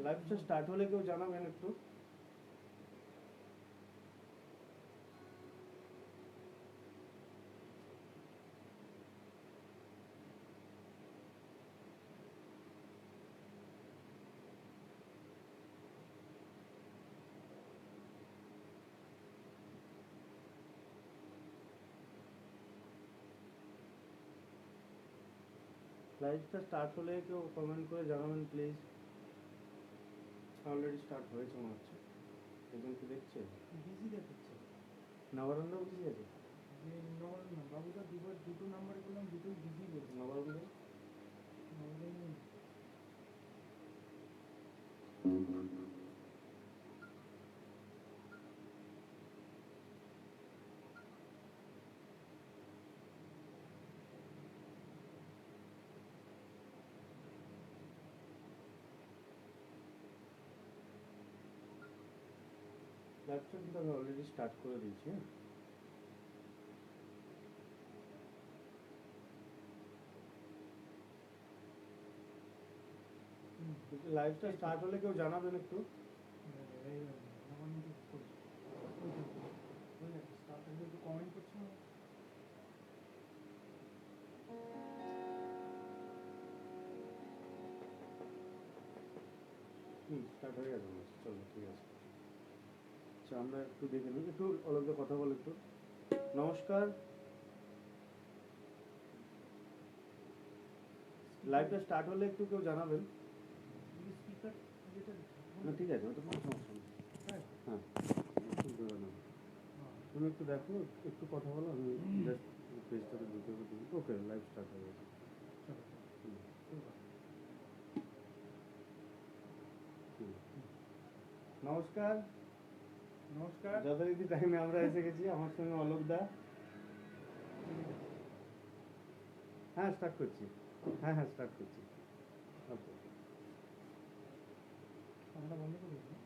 লাইভটা স্টার্ট হলে কেউ জানাবেন একটু। লাইভটা স্টার্ট হলে কেউ কমেন্ট করে জানাবেন প্লিজ। অলরেডি স্টার্ট হয়েছে মনে হচ্ছে। একজন কি দেখছে? বিজি দেখাচ্ছে। নবরঙ্গও বিজি আছে? নবরঙ্গ বাবুদা দুটো নাম্বার করলাম, দুটোই বিজি বলছে। নবরঙ্গ লাইভটা কিন্তু আমি অলরেডি স্টার্ট করে দিয়েছি। লাইভটা স্টার্ট হলে কেউ জানাবেন একটু। কমেন্ট করছো না? স্টার্ট হয়ে গেছে। চলো ঠিক আছে। আচ্ছা আমরা একটু দেখে নিই, একটু অলগা কথা বল একটু। নমস্কার, লাইভটা স্টার্ট হলে একটু কেউ জানাবেন। স্পিকার যেটা না ঠিক আছে, ওটা কোনো সমস্যা নেই। হ্যাঁ তুমি একটু দেখো, একটু কথা বলো, আমি জাস্ট পেজটাতে ঢুকে দিই। ওকে, লাইভ স্টার্ট হয়ে গেছে। নমস্কার নমস্কার। যথারীতি টাইমে আমরা এসে গেছি। আমার সঙ্গে অলোক দা। হ্যাঁ স্টার্ট করছি। হ্যাঁ স্টার্ট করছি। ওকে আমরা বন্ধ করে দিই।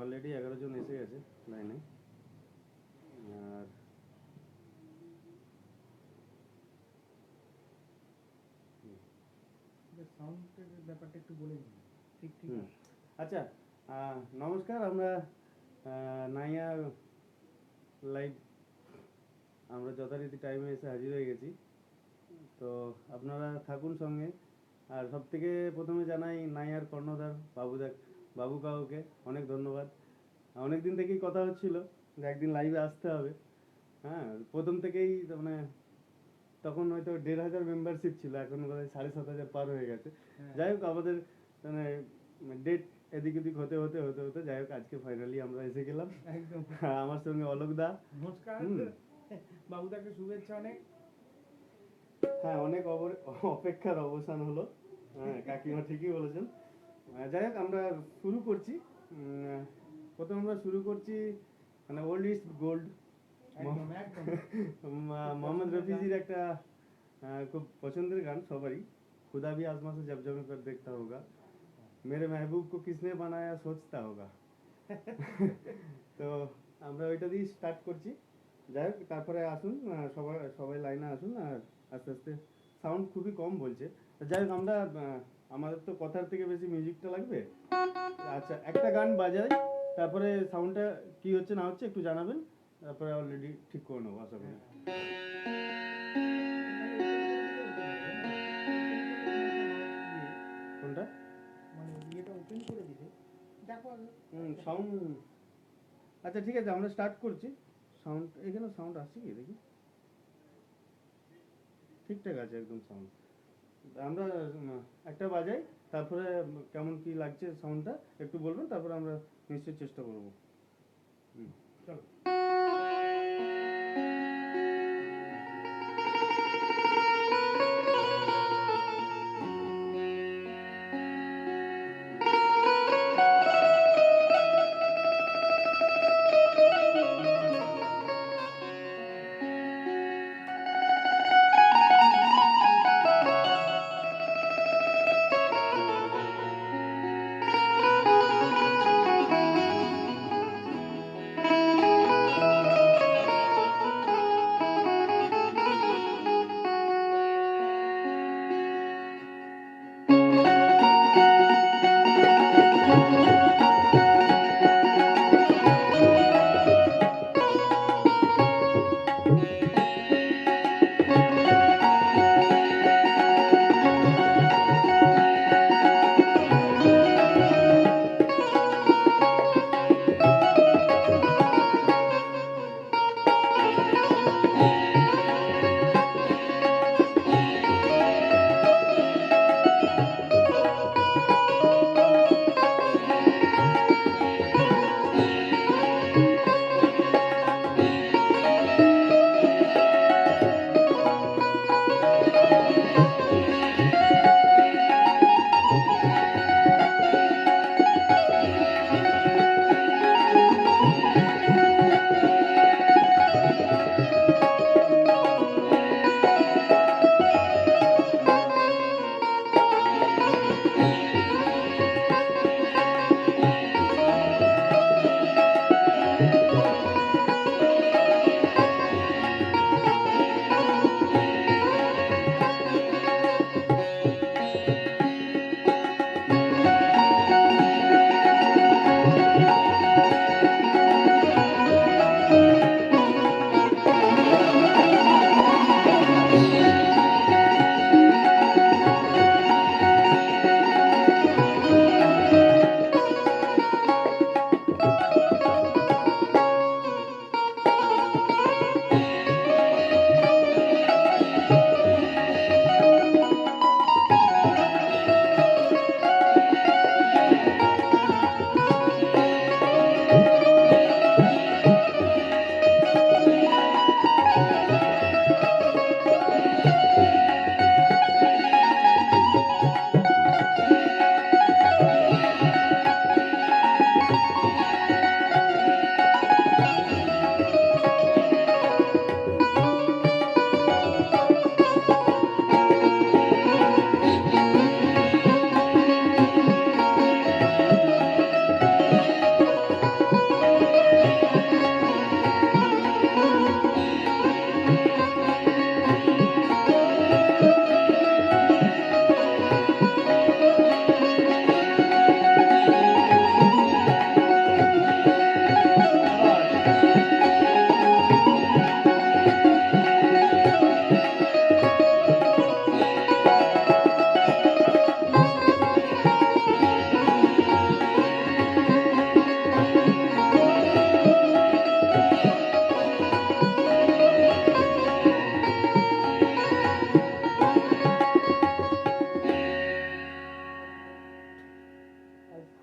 অলরেডি 11 জন এসে গেছে লাইনে। আর সাউন্ডের ব্যাপারটা একটু বলে নিন। ঠিক আচ্ছা, নমস্কার। আমরা নাইয়া লাইভ আমরা যথারীতি টাইমে এসে হাজির হয়ে গেছি। তো আপনারা থাকুন সঙ্গে। আর সব থেকে প্রথমে জানাই নাইয়ার কর্ণধার বাবু কাউকে অনেক ধন্যবাদ। অনেক দিন থেকেই কথা হচ্ছিল যে একদিন লাইভে আসতে হবে। হ্যাঁ, প্রথম থেকেই মানে তখন হয়তো 1,500 মেম্বারশিপ ছিল, এখন বোধ হয় 7,500 পার হয়ে গেছে। যাই হোক, আমাদের মানে ডেট এদিক ওদিক হতে হতে হতে হতে যাই হোক, আজকে ফাইনালি আমরা এসে গেলাম। একদম। আমার সঙ্গে অলোক দা। নমস্কার বাবুদাকে শুভেচ্ছা অনেক। হ্যাঁ, অনেক অপেক্ষার অবসান হলো। হ্যাঁ, কাকিমা ঠিকই বলেছেন। যাই হোক, আমরা শুরু করছি। প্রথম আমরা শুরু করছি মানে ওল্ড ইজ গোল্ড, মোহাম্মদ রফিজির একটা খুব পছন্দের গান সবারই, খুদা भी आसमां से जब जब कर देखता होगा, मेरे महबूब को किसने बनाया सोचता होगा। তো আমরা ওইটা দিয়ে স্টার্ট করছি। যাই হোক, তারপরে আসুন সবাই লাইনে আসুন। আর আস্তে আস্তে সাউন্ড খুবই কম বলছে। যাই হোক, আমরা আমাদের তো কথার থেকে বেশি মিউজিকটা লাগবে। আচ্ছা, একটা গান বাজাই, তারপরে সাউন্ডটা কি হচ্ছে না হচ্ছে একটু জানাবেন, তারপরে অলরেডি ঠিক করে নেবো আশা করি। কোনটা মানে ইয়েটা ওপেন করে দিলে দেখো সাউন্ড। আচ্ছা ঠিক আছে, আমরা স্টার্ট করছি। সাউন্ড এখানে সাউন্ড আসছে কি দেখি? ঠিকঠাক আছে একদম সাউন্ড। আমরা একটা বাজাই, তারপরে কেমন কি লাগছে সাউন্ডটা একটু বলবেন, তারপরে আমরা নিশ্চয়ই চেষ্টা করবো। চলো।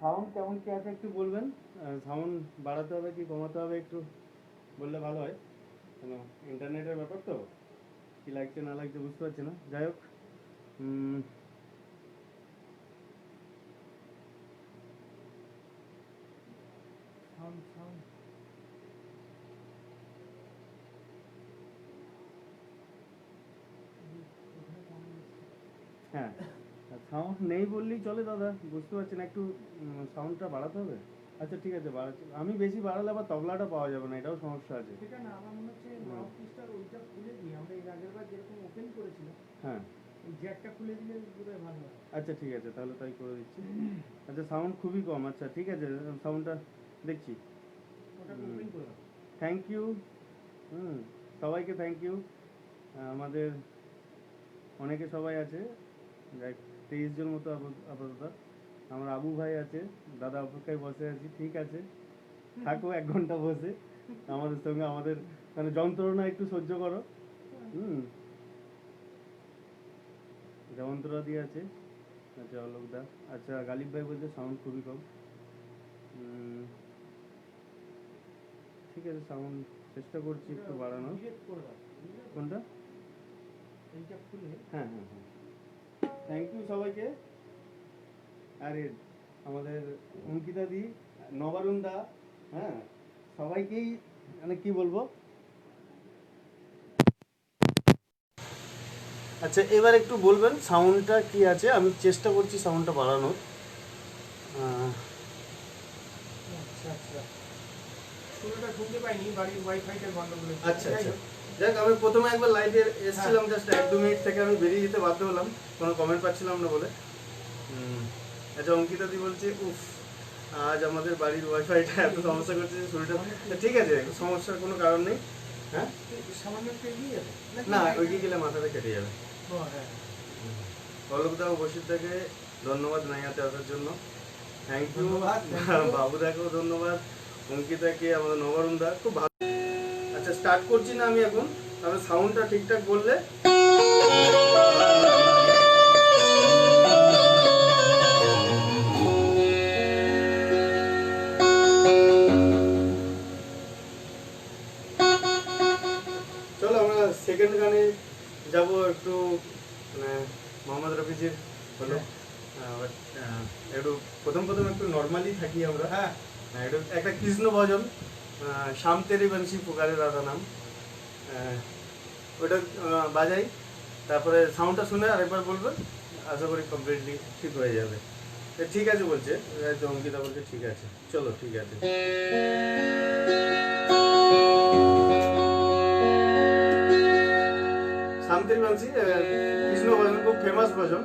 সাউন্ড কেমন কি আছে একটু বলবেন? সাউন্ড বাড়াতে হবে কি কমাতে হবে একটু বললে ভালো হয়, কেন ইন্টারনেটের ব্যাপার তো, কি লাগছে না লাগছে বুঝতে পারছি না। যাই হোক, সাউন্ড সাউন্ড হ্যাঁ, সাউন্ড নেই বললেই চলে দাদা, বুঝতে পারছি না, একটু সাউন্ডটা বাড়াতে হবে। আচ্ছা ঠিক আছে, বাড়াচ্ছি। আমি বেশি বাড়ালে আবার তবলাটা পাওয়া যাবে না, এটাও সমস্যা আছে। সেটা না, আমার মনে হচ্ছে মাউথপিসটার ওইটা খুলে দিয়ে আমরা এর আগের বার যেরকম ওপেন করেছিলাম হ্যাঁ, ওই জ্যাকটা খুলে দিলে বোধহয় ভালো হয়। আচ্ছা ঠিক আছে, তাহলে তাই করে দিচ্ছি। আচ্ছা সাউন্ড খুবই কম, আচ্ছা ঠিক আছে, সাউন্ডটা দেখছি। ওটাকে ওপেন করে দাও। থ্যাংক ইউ, সবাইকে থ্যাংক ইউ। আমাদের অনেকে সবাই আছে, যাই 23 জন মতো আপাতত। আমার আবু ভাই আছে, দাদা অপেক্ষায় বসে আছি, ঠিক আছে থাকো 1 ঘন্টা বসে আমাদের সঙ্গে, আমাদের মানে যন্ত্রণা একটু সহ্য করো। যন্ত্রণা দিয়ে আছে। আচ্ছা অলোকদা, আচ্ছা গালিব ভাই বলছে সাউন্ড খুবই কম। ঠিক আছে, সাউন্ড চেষ্টা করছি একটু বাড়ানোর। ডিরেক্ট করে দাও, বুঝলে? কোনটা? এইটা খুলে হ্যাঁ হ্যাঁ হ্যাঁ, থ্যাংক ইউ সবাইকে। আরে আমাদের অঙ্কিতা দি, নবারুণ দা, হ্যাঁ সবাইকেই মানে কি বলবো। আচ্ছা এবার একটু বলবেন সাউন্ডটা কি আছে, আমি চেষ্টা করছি সাউন্ডটা বাড়ানোর। আচ্ছা আচ্ছা, পুরোটা শুনতে পাইনি, বাড়ির ওয়াইফাইটা গন্ডগোল হচ্ছে। আচ্ছা আচ্ছা, যাক আমি প্রথমে একবার লাইভে এসেছিলাম, জাস্ট 1-2 মিনিট থেকে আমি বেরিয়ে যেতে বাধ্য হলাম, কোনো কমেন্ট পাচ্ছিলাম না বলে। আচ্ছা অঙ্কিতা দি বলছে উফ, আজ আমাদের বাড়ির ওয়াইফাইটা এত সমস্যা করছে যে শরীরটা। ঠিক আছে, সমস্যার কোনো কারণ নেই। হ্যাঁ সামান্য একটু এগিয়ে যাবে না, ওইদিকে গেলে মাথাটা কেটে যাবে। ও হ্যাঁ, পলকদা ও বসিরদাকে ধন্যবাদ নাইয়াতে আসার জন্য, থ্যাংক ইউ। ধন্যবাদ, thank you। বাবুদাকেও ধন্যবাদ, অঙ্কিতাকে, আমাদের নবরুণদা, খুব ভালো। আচ্ছা স্টার্ট করছি না আমি এখন, তবে সাউন্ডটা ঠিকঠাক বললে। চলো আমরা সেকেন্ড গানে যাব একটু, মানে মোহাম্মদ রফিজির হলো, একটু প্রথম একটু নর্মালি থাকি আমরা। হ্যাঁ একটু একটা কৃষ্ণ ভজন, শাম তেরি বংশী পুকারে রাধা নাম, ওটা বাজাই, তারপরে সাউন্ডটা শুনে আরেকবার বলবেন, আশা করি কমপ্লিটলি ঠিক হয়ে যাবে। ঠিক আছে বলছে, তো অঙ্কিতা বলছে ঠিক আছে, চলো ঠিক আছে। শান্তির বাংশি কৃষ্ণ ভজন, খুব ফেমাস ভজন,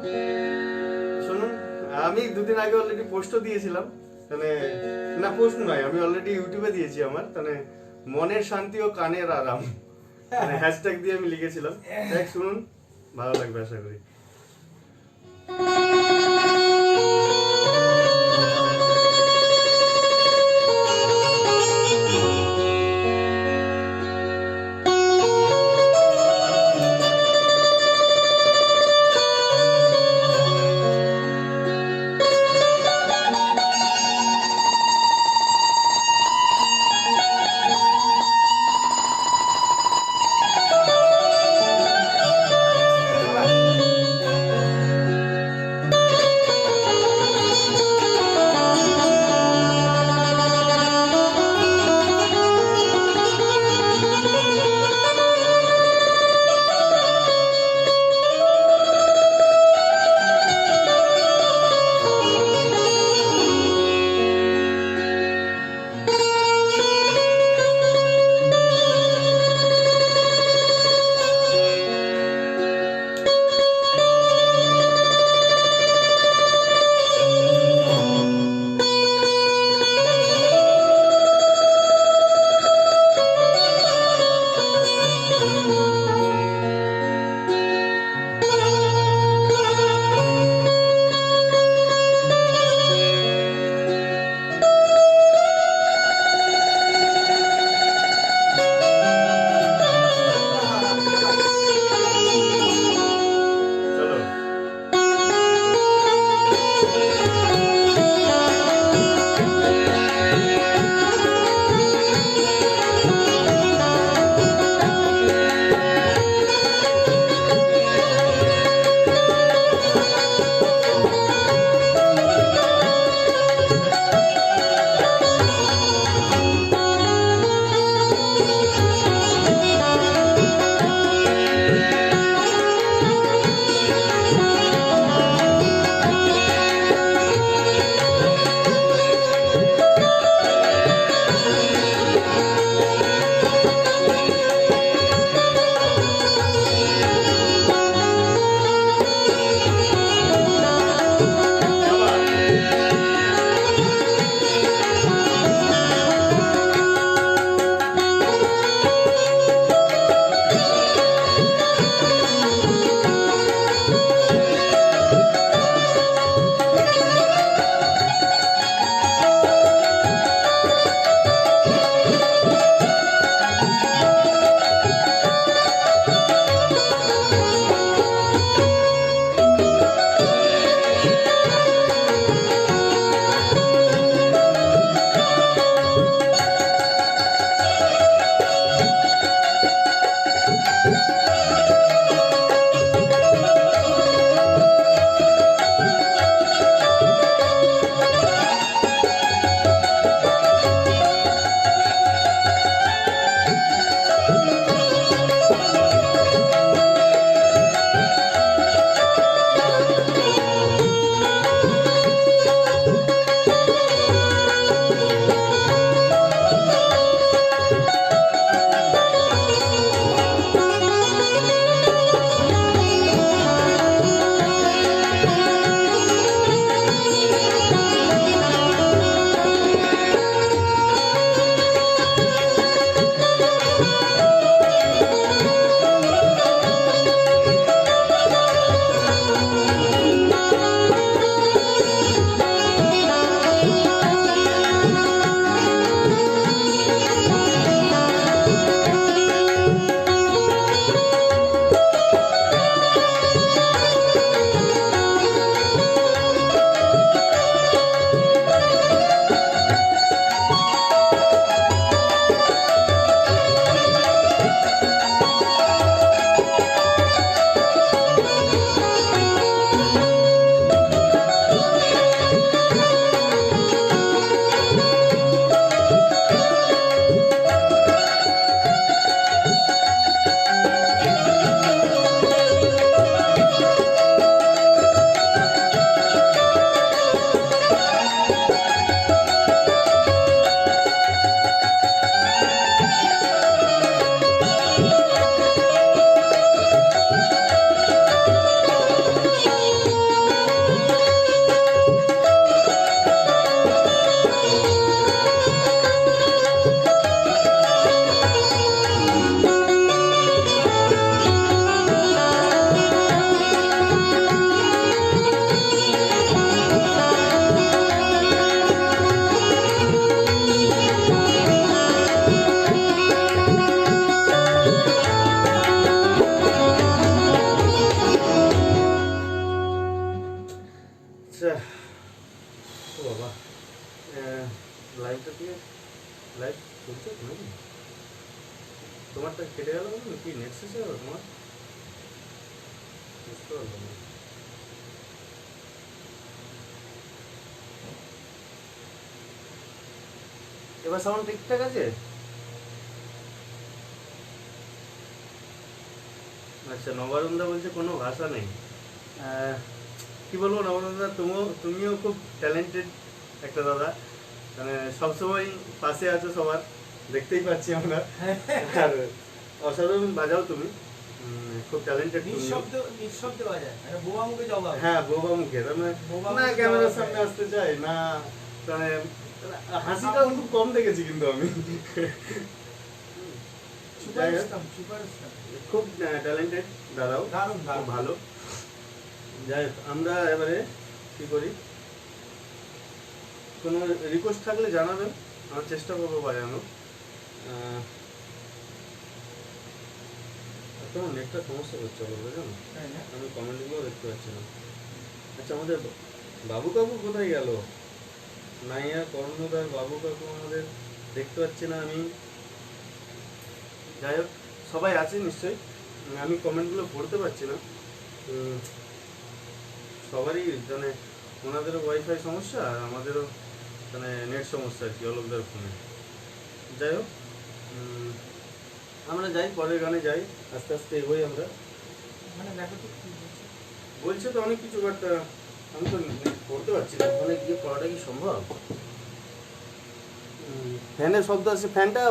শুনুন। আমি দুদিন আগে অলরেডি পোস্টও দিয়েছিলাম, মানে না পোস্ট নয়, আমি অলরেডি ইউটিউবে দিয়েছি আমার, মানে মনের শান্তি ও কানের আরাম, মানে হ্যাশট্যাগ দিয়ে আমি লিখেছিলাম। দেখ শুনুন, ভালো লাগবে আশা করি। আছে নাকি? তোমারটা কেটে গেল কেন? কি নেট শেষ হয়ে গেল তোমার? বুঝতে পারলাম না। এবার সাউন্ড ঠিকঠাক আছে? আচ্ছা, নবারুণদা বলছে কোনো ভাষা নেই। কি বলবো নবারুণদা, তুমিও খুব ট্যালেন্টেড একটা দাদা, মানে সবসময় পাশে আছো সবার, দেখতেই পাচ্ছি আমরা। আর অসাধারণ বাজাও তুমি, খুব ট্যালেন্টেড। নিঃশব্দে বাজায়, মানে বোবা মুখে জবাব। হ্যাঁ, বোবা মুখে, মানে বোবা না মুখে ক্যামেরার জবাব সামনে দেয়। আসতে চাই না, মানে হাসিটা খুব কম দেখেছি কিন্তু আমি। Superstar, superstar. খুব ট্যালেন্টেড দাদাও, দারুণ, খুব দারুণ। ভালো। যাই হোক, আমরা এবারে কি করি, কোনো রিকোয়েস্ট থাকলে জানাবেন, আমার চেষ্টা করবো বাজানো। তোমার নেটটা সমস্যা করছে বলবে, জানো, তাই না? আমি কমেন্টগুলো দেখতে পাচ্ছি না। আচ্ছা, আমাদের বাবু কাকু কোথায় গেল? নাইয়া কর্ণধার বাবু কাকু আমাদের দেখতে পাচ্ছি না আমি। যাই হোক, সবাই আছে নিশ্চয়ই, আমি কমেন্টগুলো পড়তে পারছি না। সবারই মানে ওনাদেরও ওয়াইফাই সমস্যা আর আমাদেরও মানে নেট সমস্যা আর কি, অলোকদার ফোনে। যাই হোক, আমরা যাই, পরের গানে যাই, আস্তে আস্তে এগোই আমরা। মানে দেখো তো কি বলছে। বলছে তো অনেক কিছু, বাট আমি তো পড়তে পারছি না, ওখানে গিয়ে পড়াটা কি সম্ভব? ফ্যানের শব্দ আছে, ফ্যানটা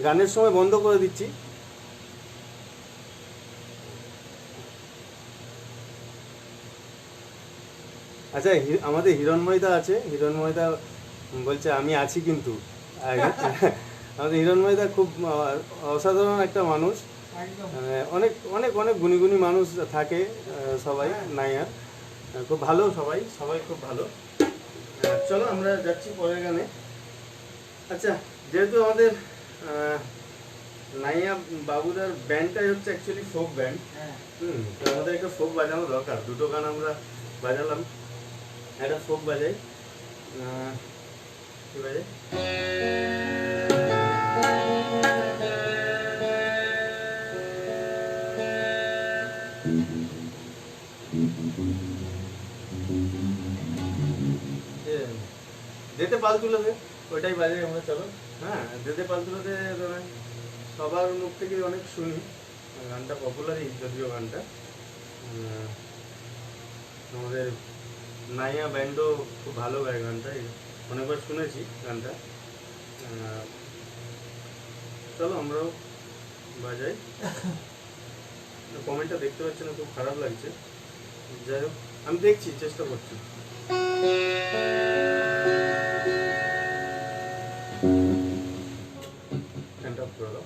গানের সময় বন্ধ করে দিচ্ছি। আচ্ছা, আমাদের হিরণময়দা আছে, হিরণময়দা বলছে আমি আছি কিন্তু। আর আমাদের হিরণময়দা খুব অসাধারণ একটা মানুষ, একদম। মানে অনেক অনেক অনেক গুণী গুণী মানুষ থাকে সবাই নাইয়ার, খুব ভালো, সবাই সবাই খুব ভালো। চলো আমরা যাচ্ছি পরের গানে। আচ্ছা, যেহেতু আমাদের নাইয়া বাবুদার ব্যান্ডটাই হচ্ছে অ্যাকচুয়ালি ফোক ব্যান্ড, হ্যাঁ। তো আমাদের একটা ফোক বাজানো দরকার। দুটো গান আমরা বাজালাম, একটা ফোক বাজাই। কি বাজাই? যেতে পাল তুলে দে, ওইটাই বাজাই আমরা। চলো, হ্যাঁ, যেতে পাল তুলে দে, মানে সবার মুখ থেকে অনেক শুনি গানটা, পপুলারই যদিও গানটা। আমাদের নাইয়া ব্যান্ডও খুব ভালো গায় গানটা, অনেকবার শুনেছি গানটা। চলো আমরাও বাজাই। কমেন্টটা দেখতে পাচ্ছি না, খুব খারাপ লাগছে। যাই হোক, আমি দেখছি, চেষ্টা করছি। ফ্যানটা অফ করে দাও।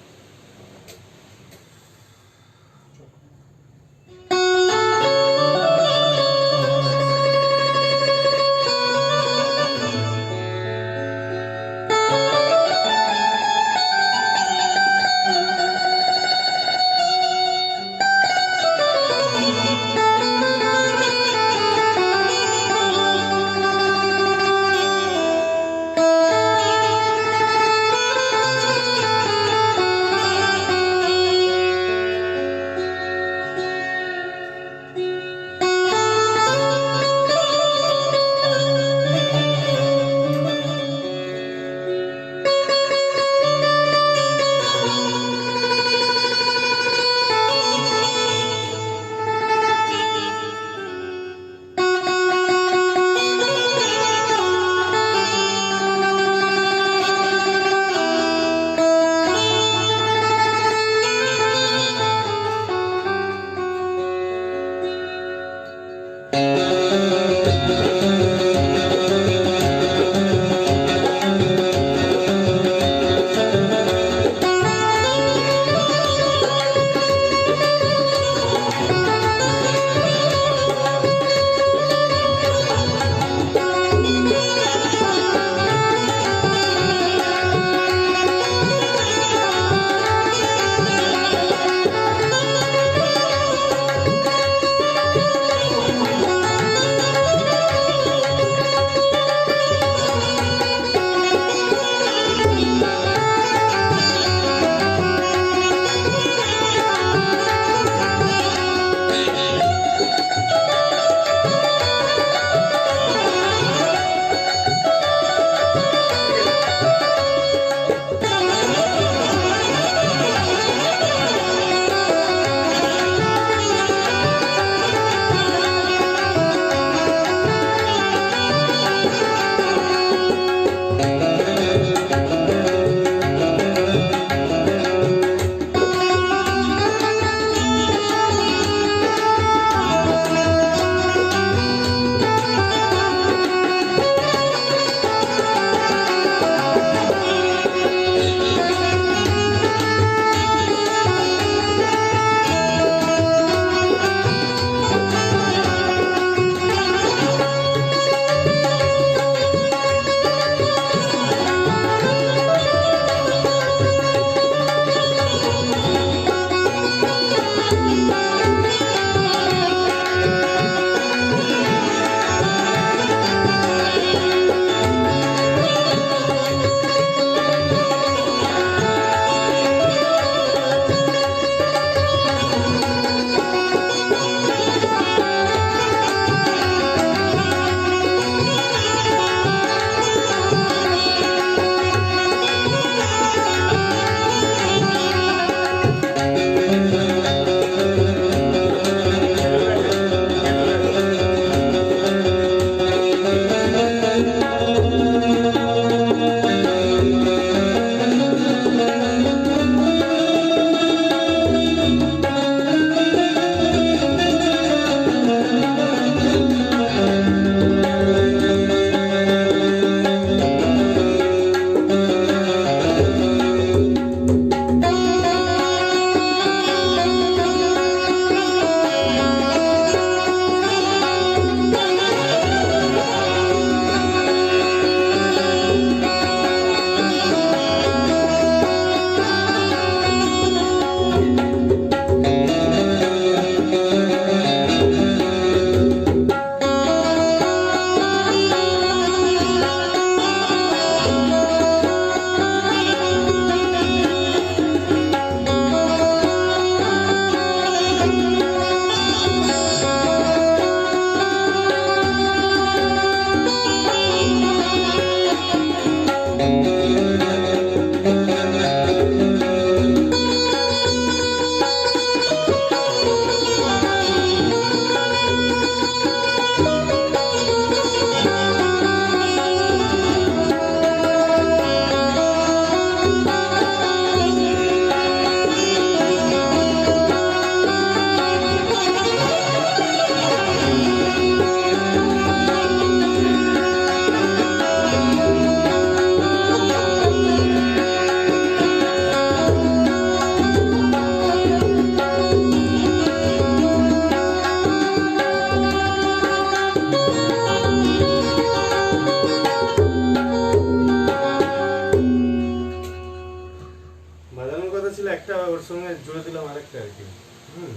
বাজানোর কথা ছিল একটা, ওর সঙ্গে জুড়ে দিলাম আরেকটা আর কি। হুম,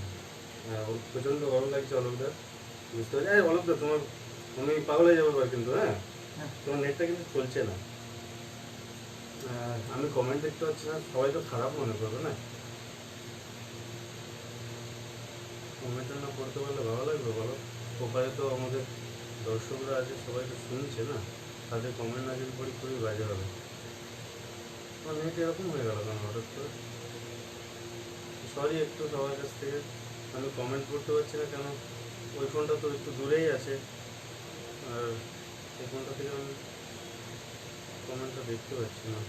ওর প্রচণ্ড গরম লাগছে অলোকদার, বুঝতে পারছি। অলোকদার তোমার, আমি পাগল হয়ে যাবো এবার কিন্তু, হ্যাঁ তোমার নেটটা কিন্তু চলছে না। আমি কমেন্ট দেখতে পাচ্ছি না, সবাই তো খারাপ মনে করবে না? কমেন্টটা না পড়তে পারলে ভালো লাগবে বলো? ওপারে তো আমাদের দর্শকরা আছে, সবাই তো শুনছে না, তাদের কমেন্ট না যদি পড়ি খুবই বাজে হবে। আমার নেট এরকম হয়ে গেল কেন হঠাৎ করে? সরি একটু সবার কাছ থেকে, আমি কমেন্ট করতে পারছি না কেন? ওই ফোনটা তো একটু দূরেই আছে, আর এই ফোনটা থেকে আমি কমেন্টটা দেখতে পাচ্ছি না।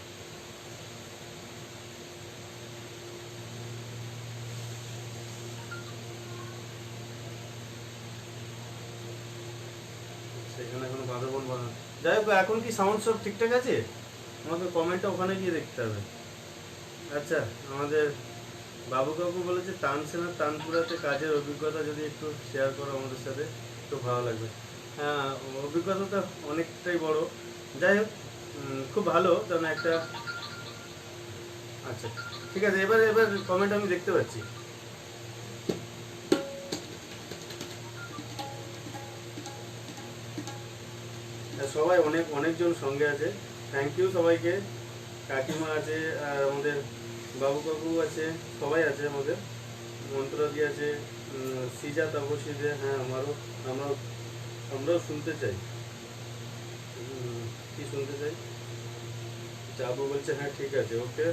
সেখানে এখনো বাঁধাবন বাঁধা, যাই হোক এখন কি সাউন্ড সব ঠিকঠাক আছে? আমাকে কমেন্টটা ওখানে গিয়ে দেখতে হবে। আচ্ছা, আমাদের বাবু কাকু বলেছে তানসেনার তানপুরাতে কাজের অভিজ্ঞতা যদি একটু শেয়ার করো আমাদের সাথে, একটু ভালো লাগবে। হ্যাঁ, অভিজ্ঞতাটা অনেকটাই বড়। যাই হোক, খুব ভালো, কারণ একটা, আচ্ছা ঠিক আছে, এবার এবার কমেন্ট আমি দেখতে পাচ্ছি। সবাই অনেকজন সঙ্গে আছে, থ্যাংক ইউ সবাইকে। কাকিমা আছে, আর আমাদের বাবু কাকু আছে, সবাই আছে আমাদের, মন্ত্রাদি আছে, সিজা তাপসী যে, হ্যাঁ আমরাও শুনতে চাই। কি শুনতে চাই? যাবো বলছে, হ্যাঁ ঠিক আছে, ওকে।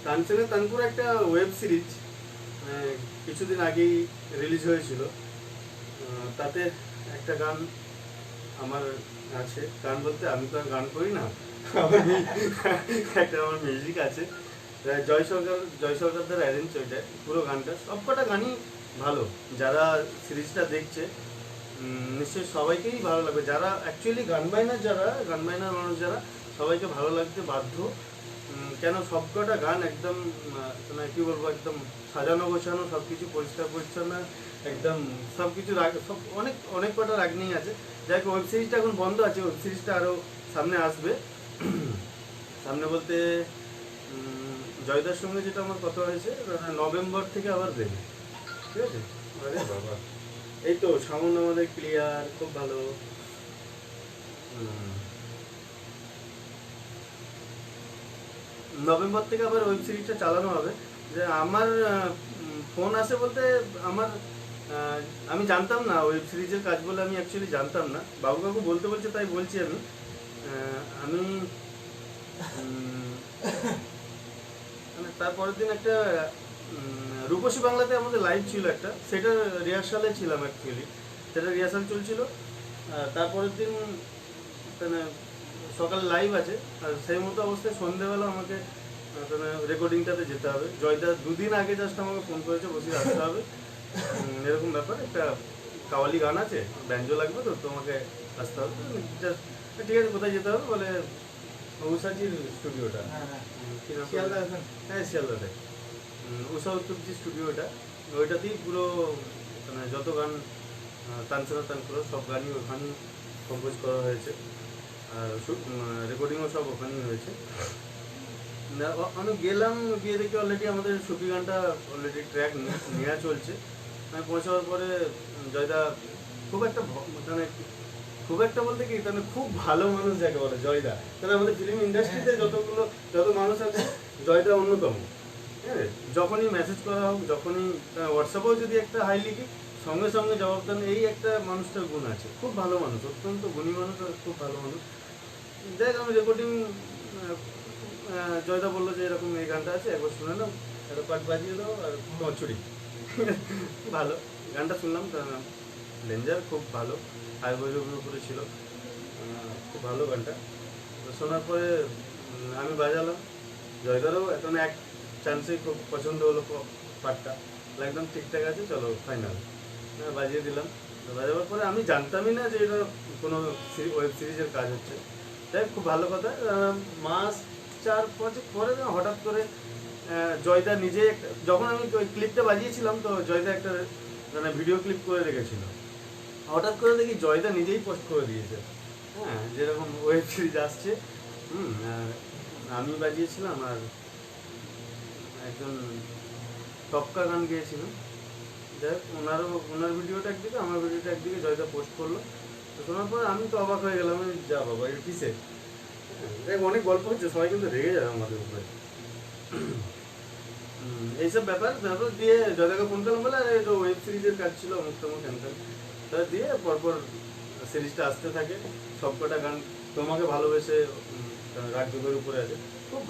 তানসেনে তানপুর একটা ওয়েব সিরিজ কিছুদিন আগেই রিলিজ হয়েছিল, তাতে একটা গান আমার আছে। গান বলতে আমি তো আর গান করি না, একটা আমার মিউজিক আছে, জয় সরকার দ্বারা অ্যারেঞ্জ ওইটা, পুরো গানটা, সবকটা গানই ভালো। যারা সিরিজটা দেখছে নিশ্চয়ই সবাইকেই ভালো লাগবে, যারা অ্যাকচুয়ালি গান বাইনার মানুষ যারা, সবাইকে ভালো লাগতে বাধ্য। কেন, সবকটা গান একদম মানে কী বলবো, একদম সাজানো গোছানো, সব কিছু পরিষ্কার পরিচ্ছন্ন, একদম সব কিছু সব অনেক কটা রাগনি আছে। যাই হোক, ওয়েব সিরিজটা এখন বন্ধ আছে, ওয়েব সিরিজটা আরও সামনে আসবে। সামনে বলতে জয়দার সঙ্গে যেটা আমার কথা হয়েছে, নভেম্বর থেকে আবার দেবে, ঠিক আছে? আরে বাবা, এই তো সাউন্ড আমাদের ক্লিয়ার, খুব ভালো। নভেম্বর থেকে আবার ওয়েব সিরিজটা চালানো হবে। যে আমার ফোন আসে বলতে, আমার আমি জানতাম না ওয়েব সিরিজের কাজ বলে, আমি অ্যাকচুয়ালি জানতাম না, বাবু কাকু বলতে বলছে তাই বলছি আমি। আমি মানে তারপরের দিন একটা রূপসী বাংলাতে আমাদের লাইভ ছিল একটা, সেটার রিহার্সালে ছিলাম অ্যাকচুয়ালি, সেটা রিহার্সাল চলছিল। তারপরের দিন মানে সকালে লাইভ আছে, আর সেই মতো অবস্থায় সন্ধ্যেবেলা আমাকে রেকর্ডিংটাতে যেতে হবে। জয়দা দুদিন আগে জাস্ট আমাকে ফোন করেছে, বসে আসতে হবে, এরকম ব্যাপার, একটা কাওয়ালি গান আছে, ব্যঞ্জো লাগবে, তো তোমাকে আসতে হবে। জাস্ট ঠিক আছে, কোথায় যেতে হবে বলে, উষাজির স্টুডিওটা, হ্যাঁ শিয়ালদাতে, উষা উত্তরজি স্টুডিওটা, ওইটাতেই পুরো মানে যত গান তানসেনা তানপুরা সব গানই ওখানেই কম্পোজ করা হয়েছে, আর রেকর্ডিংও সব ওখানেই হয়েছে। আমি গেলাম, গিয়ে দেখি অলরেডি আমাদের সুফি গানটা অলরেডি ট্র্যাক নেওয়া চলছে। আমি পৌঁছাবার পরে জয়দা খুব একটা মানে খুব একটা বলতে কি, তাহলে খুব ভালো মানুষ যাকে বলে জয়দা, তাহলে আমাদের ফিল্ম ইন্ডাস্ট্রিতে যত মানুষ আছে, জয়দা অন্যতম। হ্যাঁ, যখনই মেসেজ করা হোক, যখনই হোয়াটসঅ্যাপেও যদি একটা হাই লিখি, সঙ্গে সঙ্গে জবাব দেন, এই একটা মানুষটার গুণ আছে, খুব ভালো মানুষ, অত্যন্ত গুণী মানুষ, আর খুব ভালো মানুষ। দেখ, আমি রেকর্ডিং, জয়দা বললো যে এরকম এই গানটা আছে, একবার শুনে নাও, একটা পাট বাজিয়ে দাও, আর তোমার ছুরি। ভালো গানটা শুনলাম, লেঞ্জার খুব ভালো, হাই ভলিউমের উপরে ছিল, খুব ভালো গানটা। শোনার পরে আমি বাজালাম, জয়দারও এখন এক চান্সেই খুব পছন্দ হলো পাটটা, একদম ঠিকঠাক আছে, চলো ফাইনাল, বাজিয়ে দিলাম। বাজাবার পরে আমি জানতামই না যে এটা কোনো ওয়েব সিরিজের কাজ হচ্ছে। তাই খুব ভালো কথা। মাস 4-5 পরে হঠাৎ করে জয়দা নিজে, যখন আমি ওই ক্লিপটা বাজিয়েছিলাম, তো জয়দা একটা মানে ভিডিও ক্লিপ করে রেখেছিল, হঠাৎ করে দেখি জয়দা নিজেই পোস্ট করে দিয়েছে, যেরকম ওয়েব সিরিজ আসছে, আমি বাজিয়েছিলাম, আর একজন টপকা গান গেয়েছিল। যাই হোক, ওনার ভিডিওটা একদিকে, আমার ভিডিওটা একদিকে জয়দা পোস্ট করলো। তো শোনার পর আমি তো অবাক হয়ে গেলাম, আমি যা বাবা এটা কিসে। দেখ অনেক গল্প হচ্ছে, সবাই কিন্তু রেগে যাবে আমাদের উপরে। এইসব ব্যাপার দিয়ে জয়দাকে ফোন করলাম, বলে আরে তো ওয়েব সিরিজের কাজ ছিল অমুক তমুক ক্যান্সার। তা দিয়ে পরপর সিরিজটা আসতে থাকে। সবকটা গান তোমাকে ভালোবেসে রাগযোগের উপরে আছে, খুব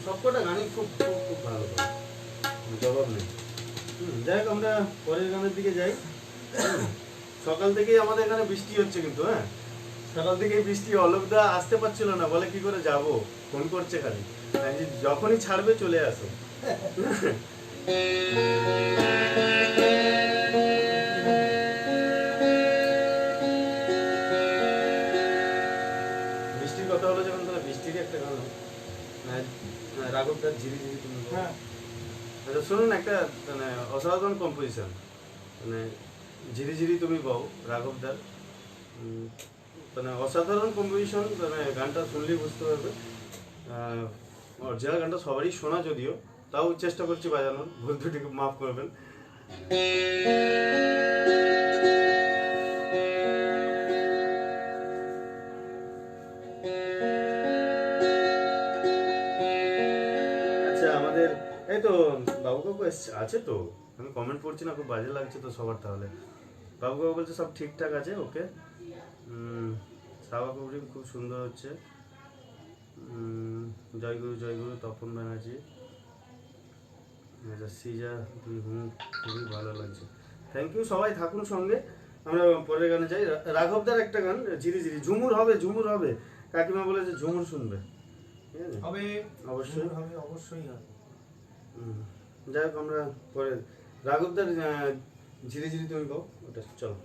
সবকটা গানই খুব খুব খুব ভালো, জবাব নেই। যাই হোক, আমরা পরের গানের দিকে যাই। সকাল থেকেই আমাদের এখানে বৃষ্টি হচ্ছে কিন্তু, হ্যাঁ সকাল থেকেই বৃষ্টি। অলোকদা আসতে পারছিল না, বলে কি করে যাব, ফোন করছে খালি, যখনই ছাড়বে চলে আসো। বৃষ্টির কথা হলো যখন, তাহলে বৃষ্টিরই একটা গান রাঘবদার ঝিরি ঝিরি তুমি। হ্যাঁ আচ্ছা শুনুন, একটা মানে অসাধারণ কম্পোজিশন, মানে ঝিরি ঝিরি তুমি বউ, রাঘবদার। মানে অসাধারণ কম্পোজিশন, মানে গানটা শুনলেই বুঝতে পারবে। অরিজিনাল গানটা সবারই শোনা, যদিও তাও চেষ্টা করছি বাজানোর, ভুল ত্রুটিকে মাফ করবেন। আচ্ছা আমাদের এই তো বাবু কাকু আছে তো, আমি কমেন্ট পড়ছি না, খুব বাজে লাগছে তো সবার। তাহলে বাবু কাকু বলছে সব ঠিকঠাক আছে, ওকে। সাবা কবরিম খুব সুন্দর হচ্ছে। জয়গুরু জয়গুরু তপন ব্যানার্জি। আচ্ছা সিজা দুই খুবই ভালো লাগছে, থ্যাংক ইউ। সবাই থাকুন সঙ্গে, আমরা পরের গানে যাই। রাঘবদার একটা গান ঝিরি ঝিরি, ঝুমুর হবে, ঝুমুর হবে, কাকিমা বলেছে ঝুমুর শুনবে, ঠিক আছে? হবে, অবশ্যই হবে, অবশ্যই হবে। যাই হোক, আমরা পরে রাঘবদার ঝিরি ঝিরি তুমি গাও, ওটা চলো।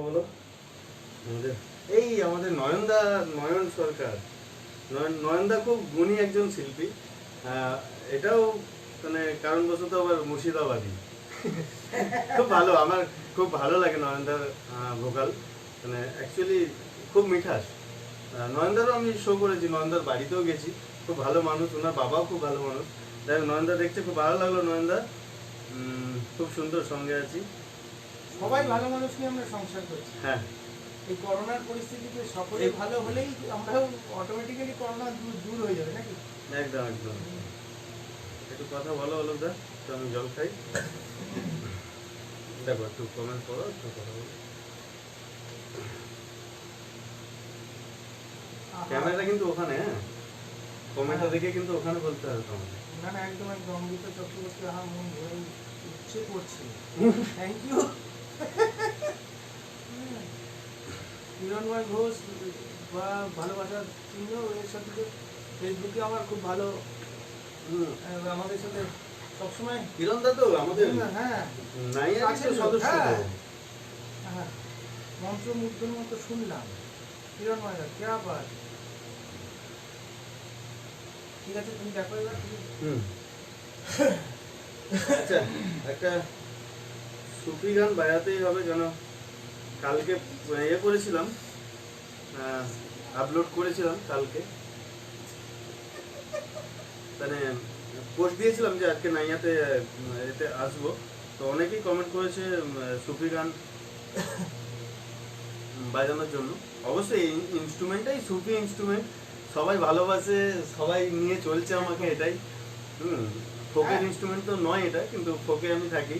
বলো আমাদের আমাদের নয়ন সরকার। নয়নদা খুব গুণী একজন শিল্পী। এটাও মানে কারণবশত আবার মুর্শিদাবাদী। খুব ভালো, আমার খুব ভালো লাগে নয়নদার ভোকাল, মানে অ্যাকচুয়ালি খুব মিঠাস। নয়নদারও আমি শো করেছি, নয়নদার বাড়িতেও গেছি, খুব ভালো মানুষ, ওনার বাবাও খুব ভালো মানুষ। যাই হোক, নয়নদা দেখতে খুব ভালো লাগলো। নয়নদা খুব সুন্দর, সঙ্গে আছি। সবাই ভালো মানুষ নিয়ে আমরা সংসার করছি। হ্যাঁ, এই করোনার পরিস্থিতিতে সকলে ভালো হলেই আমরাও অটোমেটিক্যালি করোনা দূর হয়ে যাবে নাকি? একদম একদম। একটু কথা বলো অলোকদা, তো আমি জল খাই। দেখো একটু কমেন্ট করো, একটু কথা বলো। ক্যামেরাটা কিন্তু ওখানে, হ্যাঁ, কমেন্টটা দেখে কিন্তু ওখানে বলতে হবে তোমাকে। না না, একদম একদম। অমৃত চক্রবর্তী আমার মন ভরে ইচ্ছে করছে। Thank you. হিরণময় ঘোষ বা ভালোবাসার চিহ্ন, এর সাথে তো ফেসবুকে আমার খুব ভালো, আমাদের সাথে সবসময়। কিরণদা তো আমাদের হ্যাঁ নাইয়া সদস্য। হ্যাঁ, মন্ত্রমুগ্ধের মতো শুনলাম। হিরণময় কে আবার? ঠিক আছে, তুমি দেখো এবার। আচ্ছা, একটা সুফি গান বাজাতেই হবে, কেন কালকে করেছিলাম, আপলোড করেছিলাম কালকে, মানে পোস্ট দিয়েছিলাম যে আজকে নাইয়াতে এতে আসবো। তো অনেকেই কমেন্ট করেছে সুফি গান বাজানোর জন্য। অবশ্যই এই ইনস্ট্রুমেন্টটাই সুফি ইনস্ট্রুমেন্ট, সবাই ভালোবাসে, সবাই নিয়ে চলছে আমাকে, এটাই। ফোকের ইনস্ট্রুমেন্ট তো নয় এটা, কিন্তু ফোকে আমি থাকি।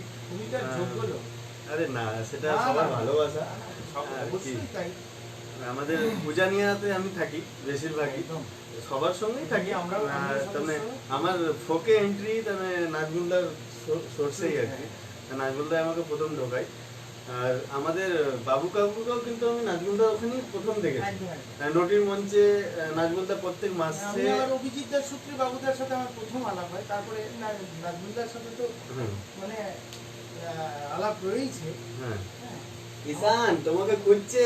আরে না, সেটা সবার ভালোবাসা। আমাদের পূজা নিয়াতে আমি থাকি বেশিরভাগই, সবার সঙ্গেই থাকি আমরা। মানে আমার ফোকে এন্ট্রি মানে নাজমুলদার সোর্সেই আর কি, নাজমুলদার আমাকে প্রথম ঢোকায়। আর আমাদের বাবু কাকুকেও কিন্তু আমি নাজমুলদার ওখানেই প্রথম দেখেছি, নটির মঞ্চে নাজমুলদা প্রত্যেক মাসে। অভিজিৎদার সূত্রে বাবুদার সাথে আমার প্রথম আলাপ হয়, তারপরে নাজমুলদার সাথে তো মানে আলাপ রয়েছে। হ্যাঁ, ঈশান তোমাকে খুঁজছে।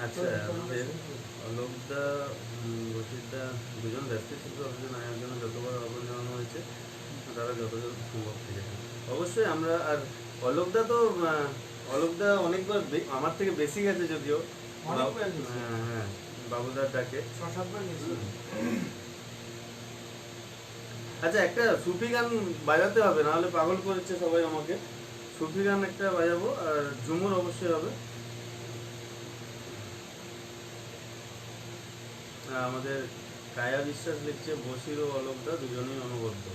আচ্ছা, আমাদের অলোকদা, বসিরদা দুজন ব্যস্ত শিল্পী, অভিযোগ আয়ার জন্য যতবার আহ্বান জানানো হয়েছে তারা যতজন সম্ভব থেকেছে। অবশ্যই আমরা, আর অলোকদা অনেকবার আমার থেকে বেশি গেছে যদিও। হ্যাঁ, বাবুদার ডাকে। আচ্ছা, একটা সুফি গান বাজাতে হবে, নাহলে পাগল করেছে সবাই আমাকে। সুফি গান একটা বাজাবো, আর ঝুমুর অবশ্যই হবে। আমাদের কায়া বিশ্বাস লিখছে বসির ও অলোকদা দুজনেই অনবদ্য।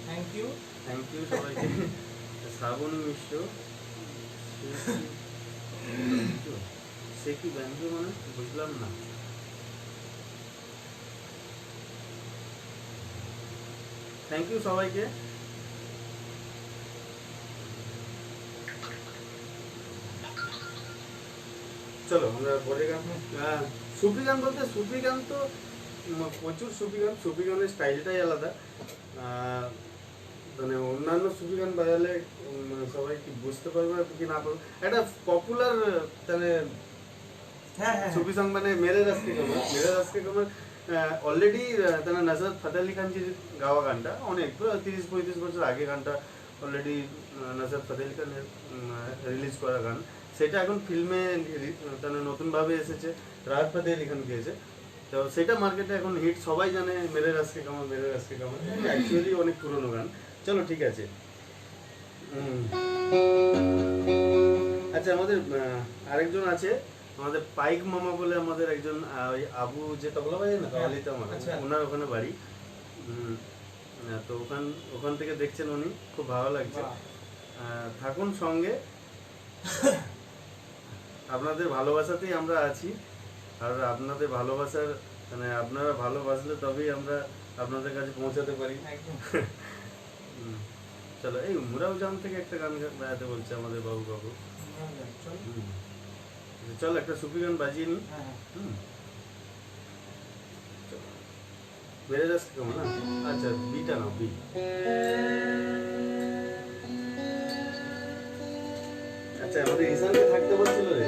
থ্যাংক ইউ, থ্যাংক ইউ সবাইকে। শ্রাবণী মিশ্র, সে কি ব্যাংকে, মানে বুঝলাম না। থ্যাংক ইউ সবাইকে। চলো আমরা পরে গান। সুফি গান বলতে, সুফি গান তো প্রচুর সুফি গানের স্টাইলটাই আলাদা। মানে অন্যান্য সুফি গান বাজালে সবাই কি বুঝতে পারবে কি না পারবে, একটা পপুলার মানে সুফি সং, মানে মেরে রাস্তে কমর অলরেডি তারা নজরত ফতেহ আলী খান জির গাওয়া গানটা, অনেক 30-35 বছর আগে গানটা অলরেডি নজরত ফতেহ আলী খানের রিলিজ করা গান, সেটা এখন ফিল্মে তারা নতুনভাবে এসেছে, রাহাত ফতেহ আলী খান গিয়েছে। তো সেটা মার্কেটে এখন হিট, সবাই জানে মেরে রাস্তে কমর, অ্যাকচুয়ালি অনেক পুরনো গান। চলো ঠিক আছে। আচ্ছা, আমাদের আরেকজন আছে, আমাদের পাইক মামা বলে, আমাদের একজন ওই আবু যে তবলা বাজায় না, কাওয়ালিতে আমার, ওনার ওখানে বাড়ি। তো ওখান থেকে দেখছেন উনি, খুব ভালো লাগছে। থাকুন সঙ্গে, আপনাদের ভালোবাসাতেই আমরা আছি, আর আপনাদের ভালোবাসার মানে আপনারা ভালোবাসলে তবেই আমরা আপনাদের কাছে পৌঁছাতে পারি। চলো, এই মুরাও জাম থেকে একটা গান বাজাতে বলছে আমাদের বাবু কাকু। চল একটা সুফি গান বাজিয়ে নি। মেজাজ কেমন না? আচ্ছা বিটা নাও, বি। আচ্ছা আমাদের ঈশানকে থাকতে বলছিল রে।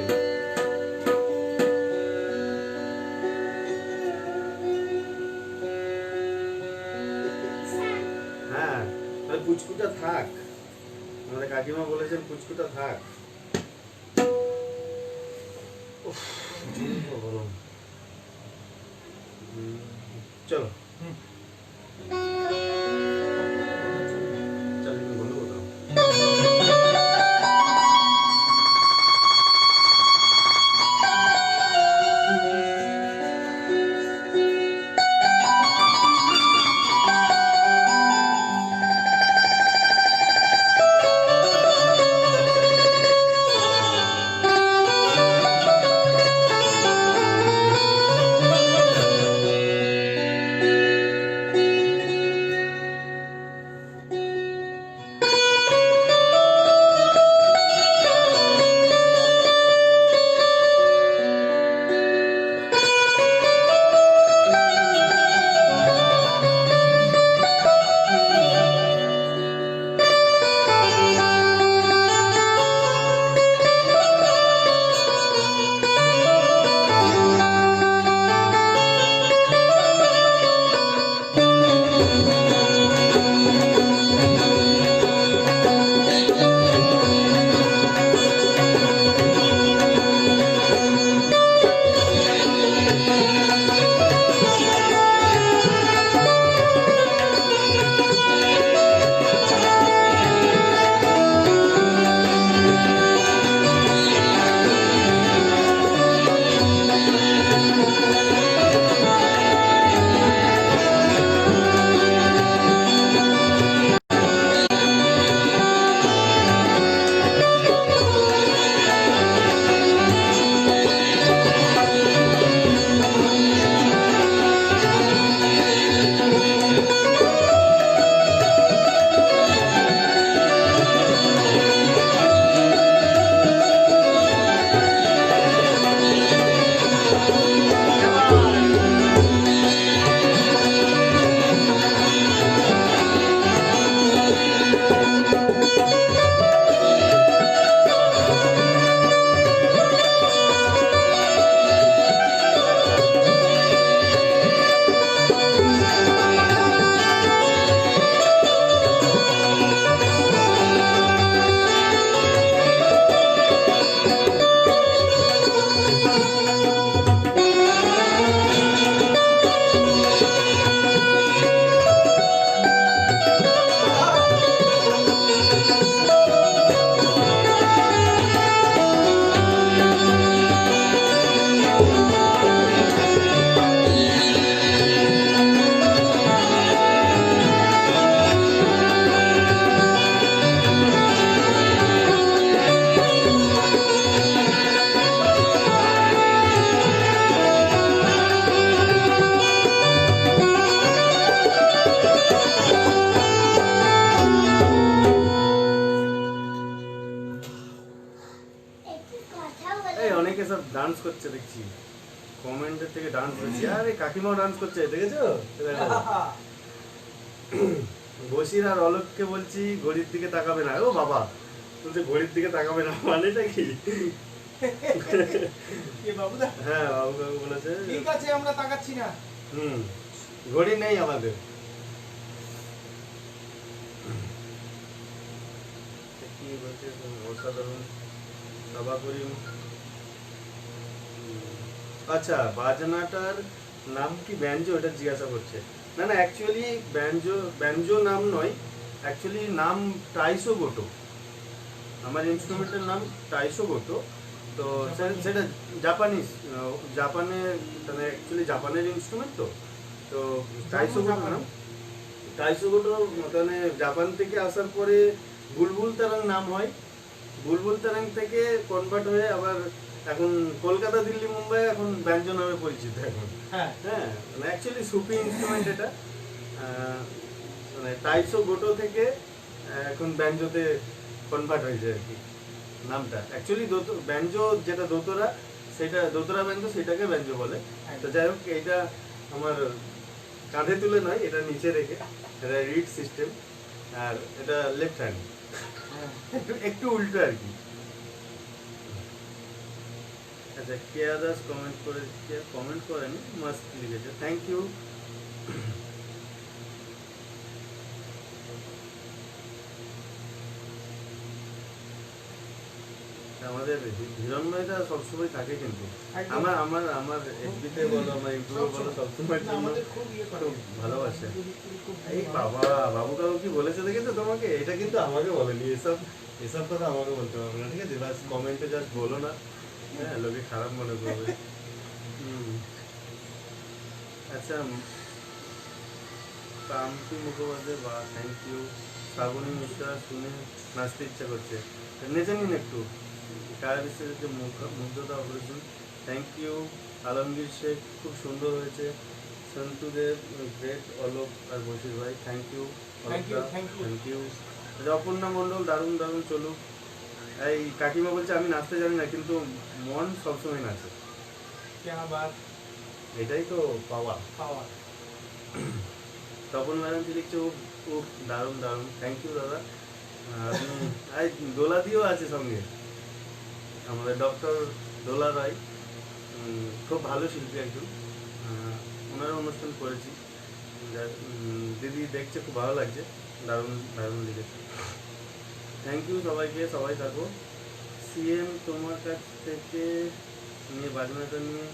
হ্যাঁ তাহলে পুচকুটা থাক, আমাদের কাকিমা বলেছেন পুচকুটা থাক। উফ, গরম। চলো চালিয়ে বন্ধ করো। অনেকে সব ডান্স করছে দেখছি, কমেন্টের থেকে ডান্স করছে। আরে কাকিমাও ডান্স করছে, দেখেছো? বসির আর অলোককে বলছি ঘড়ির দিকে তাকাবে না। ও বাবা বলছে ঘড়ির দিকে তাকাবে না, মানেটা কি? বাবুদা হ্যাঁ বাবু কাকু বলেছে ঠিক আছে আমরা তাকাচ্ছি না। ঘড়ি নেই আমাদের। কি বলছে অসাধারণ সভা করি। আচ্ছা বাজনাটার নাম কি ব্যঞ্জো, এটা জিজ্ঞাসা করছে। না না অ্যাকচুয়ালি ব্যঞ্জো নাম নয়, অ্যাকচুয়ালি নাম টাইসো গোটো। আমার ইনস্ট্রুমেন্টের নাম টাইসো গোটো। তো সেটা জাপানিজ, জাপানে মানে অ্যাকচুয়ালি জাপানের ইনস্ট্রুমেন্ট। তো তো টাইসো গোটো নাম, টাইসো গোটো মানে জাপান থেকে আসার পরে বুলবুল তারাং নাম হয়। বুলবুল তারাং থেকে কনভার্ট হয়ে আবার এখন কলকাতা দিল্লি মুম্বাই এখন ব্যঞ্জো নামে পরিচিত এখন। হ্যাঁ মানে অ্যাকচুয়ালি সুফি ইনস্ট্রুমেন্ট এটা। মানে টাইসো গোটো থেকে এখন ব্যঞ্জোতে কনভার্ট হয়েছে আর কি নামটা। অ্যাকচুয়ালি ব্যঞ্জো যেটা দোতরা, সেটা দোতরা ব্যঞ্জো, সেটাকে ব্যঞ্জো বলে। তো যাই হোক এইটা আমার কাঁধে তুলে নয়, এটা নিচে রেখে, এটা রিড সিস্টেম, আর এটা লেফট হ্যান্ড, হ্যাঁ একটু একটু উল্টো আর কি। আচ্ছা, কেয়া দাস কমেন্ট করেনি, মাস্ক লিখেছে, থ্যাংক ইউ। আমাদের হিরণময়টা সবসময় থাকে কিন্তু একদম। আমার আমার আমার এফবিতে বলো, আমার ইউটিউবে বলো, সবসময় না, জন্য আমাদের খুব ইয়ে করে খুব ভালোবাসে। খুব এই বাবা, বাবু কাকু কি বলেছে দেখেছো তোমাকে? এটা কিন্তু আমাকে বলেনি, এসব এসব কথা আমাকে বলতে পারবে না, ঠিক আছে? বাস কমেন্টে জাস্ট বলো না, হ্যাঁ, লোকে খারাপ মনে করবে। আচ্ছা, কামতি মুখোপাধ্যায়, বা থ্যাংক ইউ। শ্রাবণী মিশ্রা, শুনে নাচতে ইচ্ছা করছে, নেচে নিন একটু। কায়া বিশ্বাসের যে মুগ্ধতা operation, thank you. Alamgir Sheikh, খুব সুন্দর হয়েছে। সন্তু দেব, গ্রেট। অলোক আর বশির ভাই, thank you. Thank you, thank you. Thank you. Aparna Mondal, দারুণ দারুণ, চলুক। এই কাকিমা বলছে আমি নাচতে জানি না, কিন্তু মন সবসময় নাচে, क्या बात, এটাই তো পাওয়া। पावर। তপন ব্যানার্জি লিখছে, ও ও দারুণ দারুণ, থ্যাংক ইউ দাদা। আপনি এই দোলাদিও আছে সঙ্গে, আমাদের ডক্টর দোলা রায়, খুব ভালো শিল্পী একজন, ওনার অনুষ্ঠান করেছি, দিদি দেখছে, খুব ভালো লাগছে, দারুণ দারুণ লিখেছে। থ্যাংক ইউ সবাইকে, সবাই থাকো। সিএম তোমার কাছ থেকে নিয়ে বাজনাটা নিয়ে,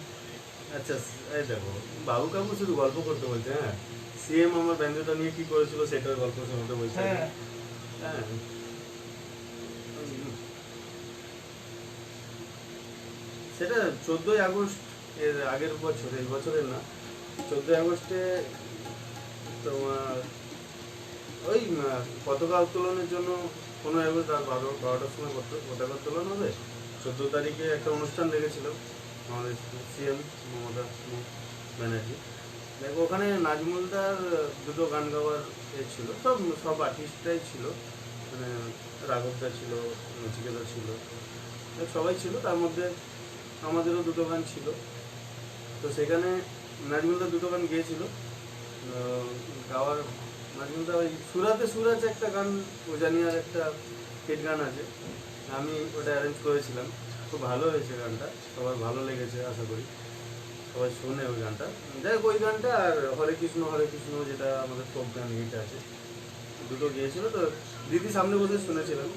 আচ্ছা এই দেখো, বাবু কাকু শুধু গল্প করতে বলছে, হ্যাঁ, সিএম আমার ব্যঞ্জনটা নিয়ে কি করেছিল সেটার গল্প শোনাতে বলছে। হ্যাঁ হ্যাঁ, সেটা 14ই আগস্ট এর আগের বছর, এই বছরের না, 14ই আগস্টে তোমার ওই পতাকা উত্তোলনের জন্য 15ই আগস্ট রাত 12টার সময় পতাকা উত্তোলন হবে। 14 তারিখে একটা অনুষ্ঠান রেখেছিল আমাদের সিএম মমতা ব্যানার্জি। দেখো, ওখানে নাজমুলদার দুটো গান গাওয়ার ছিল, সব আর্টিস্টরাই ছিল, মানে রাঘবদা ছিল, নচিকেতা ছিল, সবাই ছিল, তার মধ্যে আমাদেরও দুটো গান ছিল। তো সেখানে নাজমুলদা দুটো গান গিয়েছিল, গাওয়ার নাজমুলদা ওই সুরাতে সুরাজ একটা গান, ওজানিয়ার একটা হিট গান আছে, আমি ওটা অ্যারেঞ্জ করেছিলাম, খুব ভালো হয়েছে গানটা, সবার ভালো লেগেছে আশা করি, সবাই শোনে ওই গানটা। যাই হোক, ওই গানটা আর হরে কৃষ্ণ যেটা আমাদের ফোক গান হিট আছে, দুটো গিয়েছিল। তো দিদি সামনে বসে শুনেছিলাম,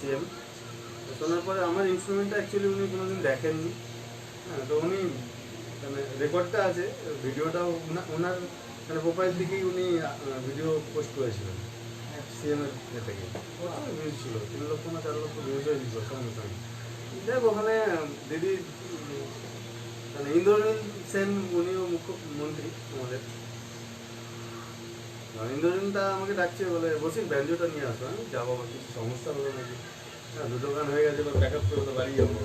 সিএম শোনার পরে আমার ইনস্ট্রুমেন্টটা অ্যাকচুয়ালি উনি কোনোদিন দেখেননি, হ্যাঁ, তো উনি মানে রেকর্ডটা আছে, ভিডিওটাও ওনার মানে প্রোফাইল থেকেই উনি ভিডিও পোস্ট করেছিলেন সিএম এর থেকে, ভিউজ ছিল 3 লক্ষ না 4 লক্ষ ভিউজ হয়েছিল সঙ্গে সঙ্গে। যাই হোক, ওখানে দিদি মানে ইন্দ্রনীল সেন, উনিও মুখ্যমন্ত্রী আমাদের, ইন্দ্রনীলটা আমাকে ডাকছে, বলে বসি ব্যাঞ্জোটা নিয়ে আসো, আমি যাবো, কিছু সমস্যা হলো নাকি, হ্যাঁ, দুটো গান হয়ে গেছে, এবার ব্যাক আপ করে তো বাড়ি যাবো,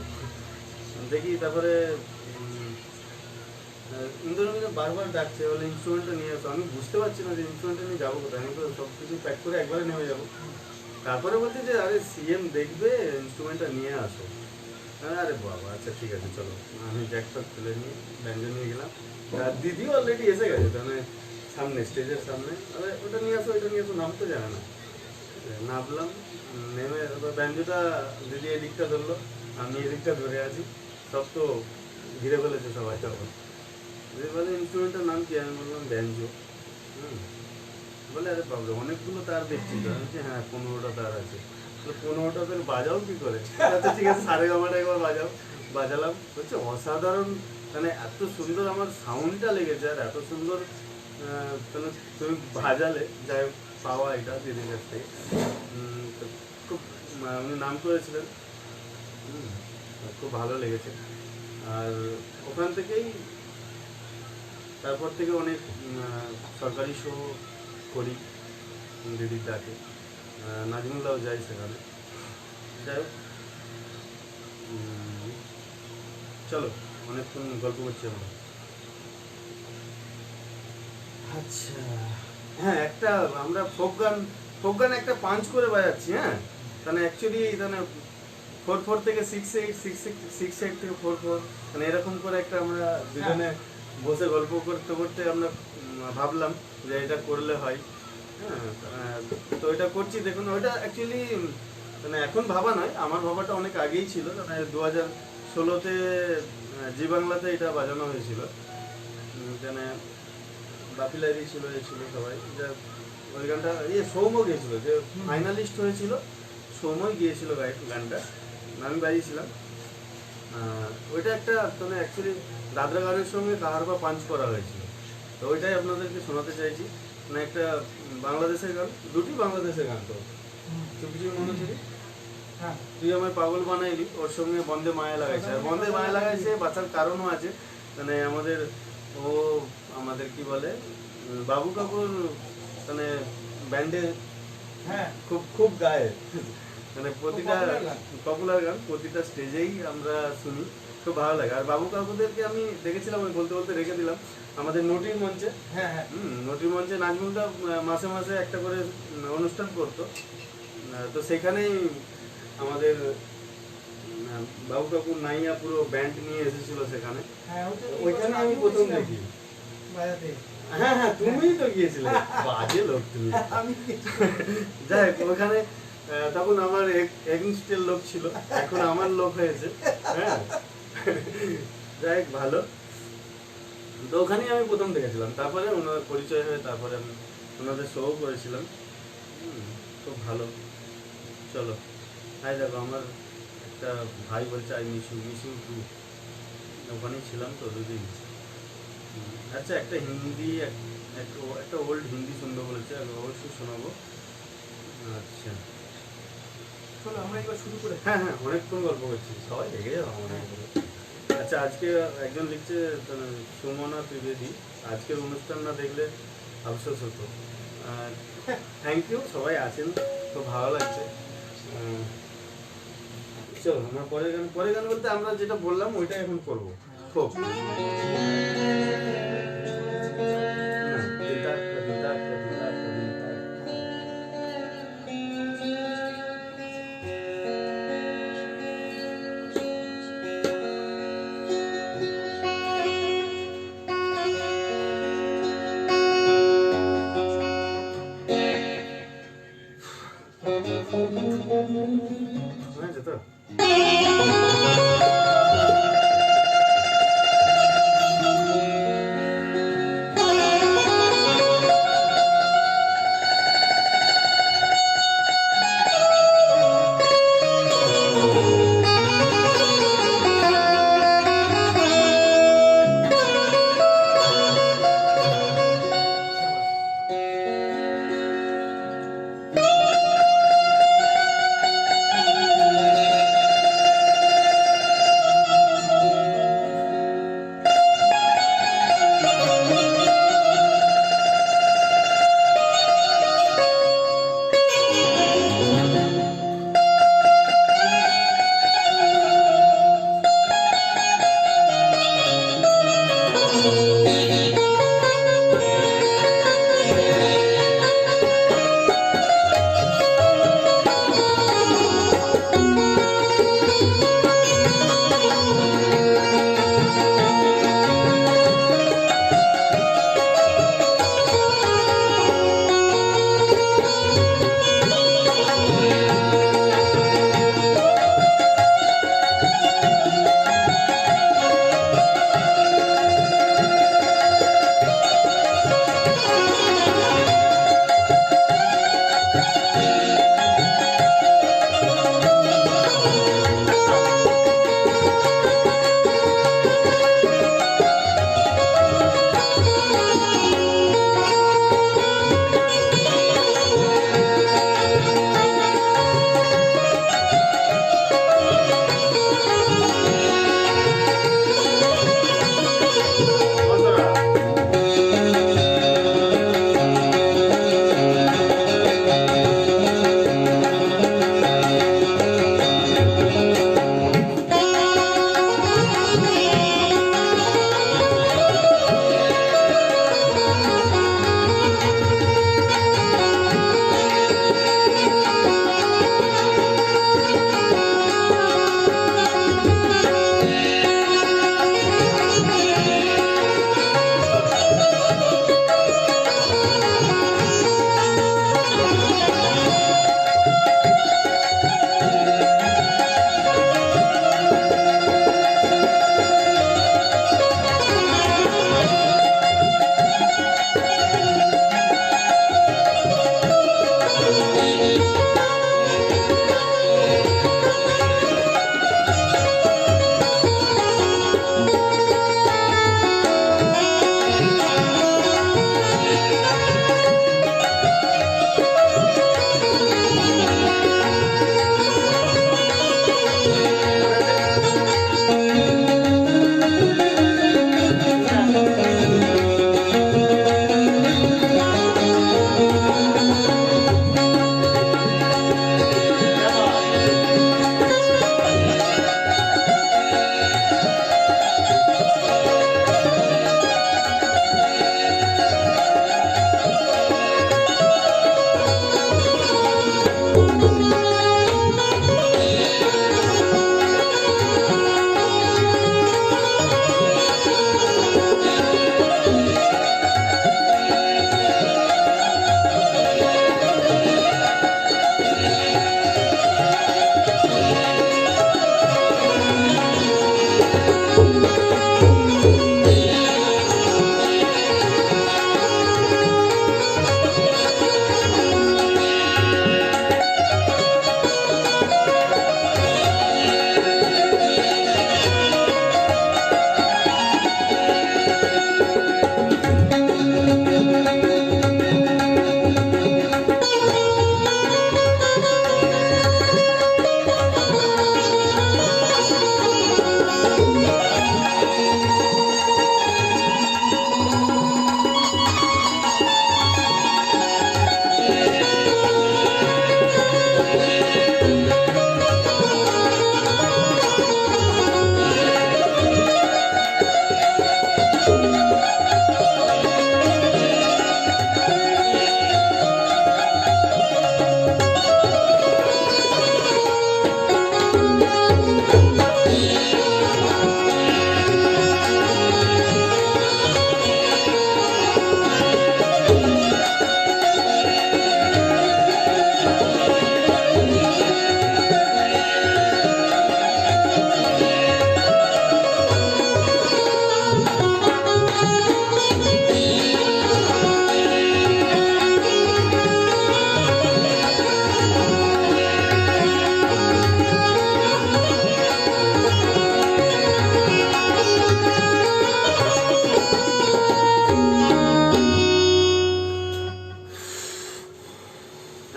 দেখি। তারপরে ইন্দ্রনীল বারবার ডাকছে, বলে ইনস্ট্রুমেন্টটা নিয়ে আসো, আমি বুঝতে পারছি না যে ইনস্ট্রুমেন্টটা নিয়ে যাবো কোথায়, আমি তো সব কিছু প্যাক করে একবারে নেমে যাবো। তারপরে বলছে যে আরে সিএম দেখবে, ইনস্ট্রুমেন্টটা নিয়ে আসো। আরে বাবা, আচ্ছা ঠিক আছে চলো, আমি জ্যাকপ্যাক তুলে নিয়ে ব্যঞ্জন নিয়ে গেলাম, আর দিদিও অলরেডি এসে গেছে, তাহলে সামনে স্টেজের সামনে, আরে ওটা নিয়ে আসো, নাম তো জানে না। নামলাম, নেমে ব্যঞ্জনটা দিদি এদিকটা ধরলো, আমি এদিকটা ধরে আছি, সব তো ঘিরে ফেলেছে সবাই। তখন দিদি বলে ইনস্ট্রুমেন্টের নাম কি? আমি বললাম ব্যঞ্জো। বলে আরে বাবু অনেকগুলো তার দেখছি তো, আমি বলছি হ্যাঁ 15টা তার আছে। 15টা তার বাজাও কি করে? আচ্ছা ঠিক আছে, সারে গামাটা একবার বাজালাম, হচ্ছে অসাধারণ, মানে এত সুন্দর আমার সাউন্ডটা লেগেছে, আর এত সুন্দর মানে তুমি বাজালে, যাই হোক, পাওয়া এটা দিদির কাছ থেকে, তো খুব উনি নাম করেছিলেন, খুব ভালো লেগেছে। আর ওখান থেকেই তারপর থেকে অনেক সরকারি শো করি দিদির ডাকে, নাজমুল্লাও যাই সেখানে। যাই হোক, চলো, অনেকক্ষণ গল্প করছি আমরা। আচ্ছা, হ্যাঁ, একটা আমরা ফোক গান একটা পাঞ্চ করে বাজাচ্ছি, হ্যাঁ, তাহলে অ্যাকচুয়ালি তাহলে 4/4 থেকে 6/8, 6/8 থেকে 4/4, মানে এরকম করে একটা আমরা দুজনে বসে গল্প করতে করতে আমরা ভাবলাম যে এটা করলে হয়। হ্যাঁ, তো এটা করছি। দেখুন ওটা অ্যাকচুয়ালি মানে এখন ভাবা নয়, আমার ভাবাটা অনেক আগেই ছিল। মানে 2016-তে জি বাংলাতে এটা বাজানো হয়েছিল। এখানে বাপিলারি ছিল, এ ছিল সবাই, যা ওই গানটা সৌম্য গিয়েছিল, যে ফাইনালিস্ট হয়েছিল সৌম্যই গিয়েছিল গানটা, আমি বাজিয়েছিলাম। ওইটা একটা মানে অ্যাকচুয়ালি দাদরা গানের সঙ্গে কাহারবা পাঞ্চ করা হয়েছিল। তো ওইটাই আপনাদেরকে শোনাতে চাইছি। মানে একটা বাংলাদেশের গান, দুটি বাংলাদেশের গান। তো চুপি চুপি মনে ছিল, হ্যাঁ তুই আমায় পাগল বানাইলি, ওর সঙ্গে বন্দে মায়া লাগাইছে। আর বন্দে মায়া লাগাইছে বাঁচার কারণও আছে। মানে আমাদের কি বলে, বাবু কাকুর মানে ব্যান্ডে হ্যাঁ খুব খুব গায়ে, মানে প্রতিটা popular গান। পপুলার গান প্রতিটা স্টেজেই আমরা শুনি, খুব ভালো লাগে। আর বাবু কাকুদেরকে আমি দেখেছিলাম, আমি বলতে বলতে রেখে দিলাম, আমাদের নটির মঞ্চে। হ্যাঁ হ্যাঁ নটির মঞ্চে নাজমুলটা মাসে মাসে একটা করে অনুষ্ঠান করতো। তো সেখানেই আমাদের বাবু কাকুর নাইয়া পুরো ব্যান্ড নিয়ে এসেছিল সেখানে। হ্যাঁ ওইখানে আমি প্রথম দেখি। বাজাতে হ্যাঁ হ্যাঁ, তুমিই তো গিয়েছিলে, বাজে লোক তুমি। আমি যাই হোক, ওখানে তখন আমার এগেনস্টের লোক ছিল, এখন আমার লোক হয়েছে। হ্যাঁ, যাই হোক, ভালো। তো ওখানেই আমি প্রথম দেখেছিলাম, তারপরে ওনার পরিচয় হয়ে তারপরে আমি ওনাদের শোও করেছিলাম। খুব ভালো। চলো, হ্যাঁ দেখো, আমার একটা ভাই বলছে আই মিস ইউ টু। ওখানেই ছিলাম তো দুদিন। আচ্ছা, একটা হিন্দি, একটা ওল্ড হিন্দি শুনবো বলেছে, আমি অবশ্যই শোনাবো। আচ্ছা, চলো আমরা এবার শুরু করে হ্যাঁ হ্যাঁ, অনেকক্ষণ গল্প করছি, সবাই লেগে যাবো আমাদের উপরে। আচ্ছা, আজকে একজন লিখছে সুমনা ত্রিবেদী, আজকের অনুষ্ঠান না দেখলে আফসোস হতো। থ্যাংক ইউ, সবাই আছেন, খুব ভালো লাগছে। চলো আমরা পরের গান বলতে আমরা যেটা বললাম ওইটাই এখন করবো। খুব হয়েছে তো।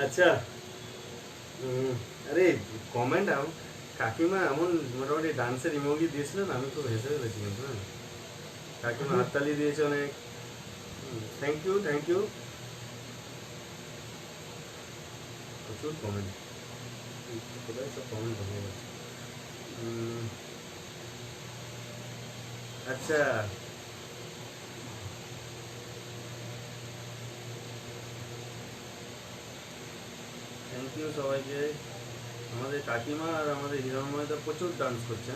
আচ্ছা, আরে কমেন্ট কাকিমা এমন মোটামুটি ডান্সের ইমোজি দিয়েছিল না, আমি খুব হেসে ফেলেছি কিন্তু। হ্যাঁ, কাকিমা হাততালি দিয়েছে অনেক। Thank you, thank you. প্রচুর কমেন্ট, কোথায় সব কমেন্ট হয়ে গেছে। আচ্ছা, থ্যাংক ইউ সবাইকে। আমাদের কাকিমা আর আমাদের হিরণময়দা প্রচুর ডান্স করছে।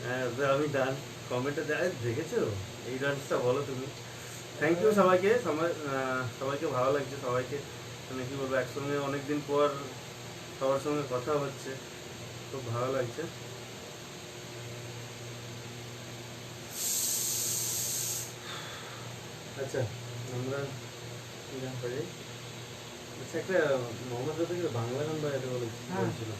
হ্যাঁ, আমি ডান্স কমেন্টে দেখেছো এই ডান্সটা, বলো তুমি। থ্যাংক ইউ সবাইকে, সবাইকে ভালো লাগছে। সবাইকে মানে কি বলবো, একসঙ্গে অনেকদিন পর সবার সঙ্গে কথা হচ্ছে, খুব ভালো লাগছে। আচ্ছা, আমরা কি গান পাই? আচ্ছা, একটা মোহাম্মদ রফিকের বাংলা গান বাজাতে বলছিল।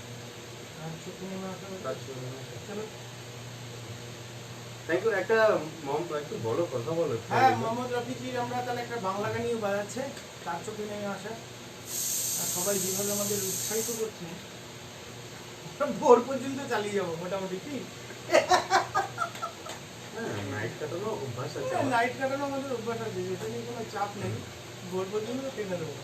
Thank you. একটা একটু বলো, কথা বলো। হ্যাঁ, মোহাম্মদ রফিজির আমরা তাহলে একটা বাংলা গানই বাজাচ্ছে, তার চোখে নেমে আসা। আর সবাই যেভাবে আমাদের উৎসাহিত করছে, ভোর পর্যন্ত চালিয়ে যাবো মোটামুটি। কি নাইট কাটানো অভ্যাস আছে, নাইট কাটানো আমাদের অভ্যাস আছে, এটা নিয়ে কোনো চাপ নেই, ভোর পর্যন্ত টেনে দেবো।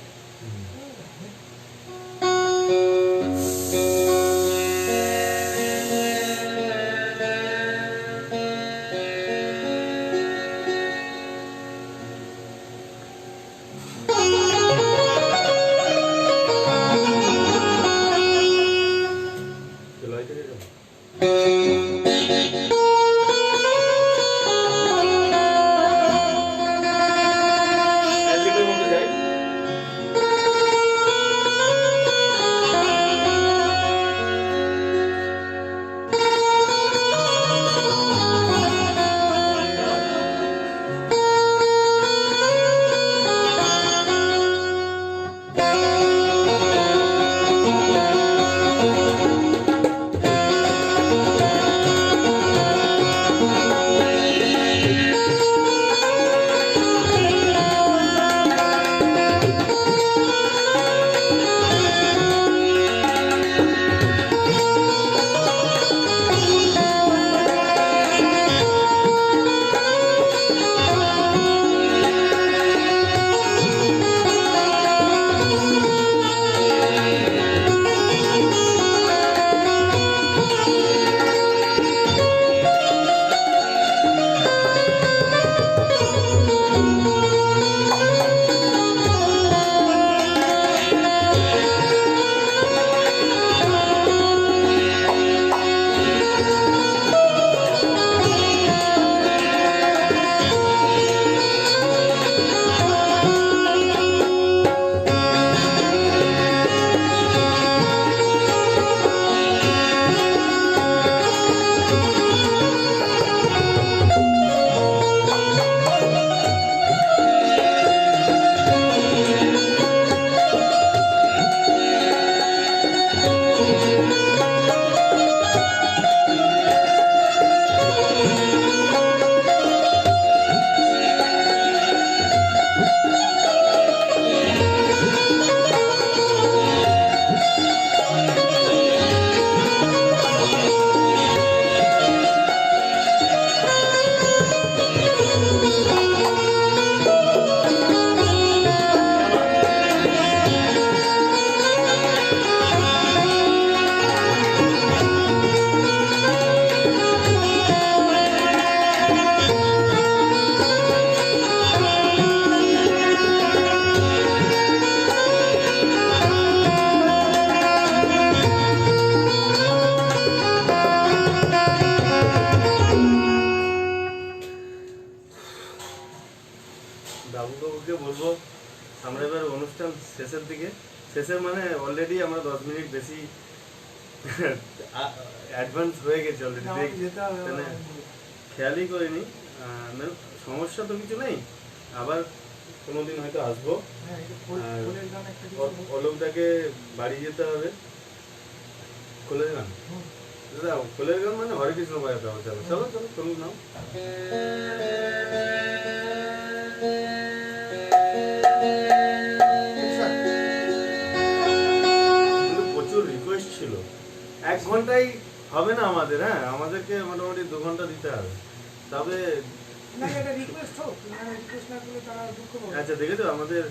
শেষে মানে অলরেডি আমরা 10 মিনিট বেশি অ্যাডভান্স হয়ে গেছে অলরেডি, না, আমাকে যেতে হবে, মানে অনেক দূরে। খেয়ালই করিনি। না, সমস্যা তো কিছু নেই, আবার কোনোদিন হয়তো আসবো। হ্যাঁ, এটা আর ফুলের গান একটা কি করবো? অলোকদাকে বাড়ি যেতে হবে। খোলের গান, হুম। দাদা খোলের গান মানে হরে কৃষ্ণ বাজাতে হবে। চলো চলো চলো খোল নাও। কিন্তু প্রচুর রিকোয়েস্ট ছিল, 1 ঘন্টায় হবে না আমাদের, হ্যাঁ আমাদেরকে মোটামুটি 2 ঘন্টা দিতে হবে। তবে না, এটা রিকোয়েস্ট হোক, না রিকোয়েস্ট না করলে তারা দুঃখ পাবে। আচ্ছা দেখেছো আমাদের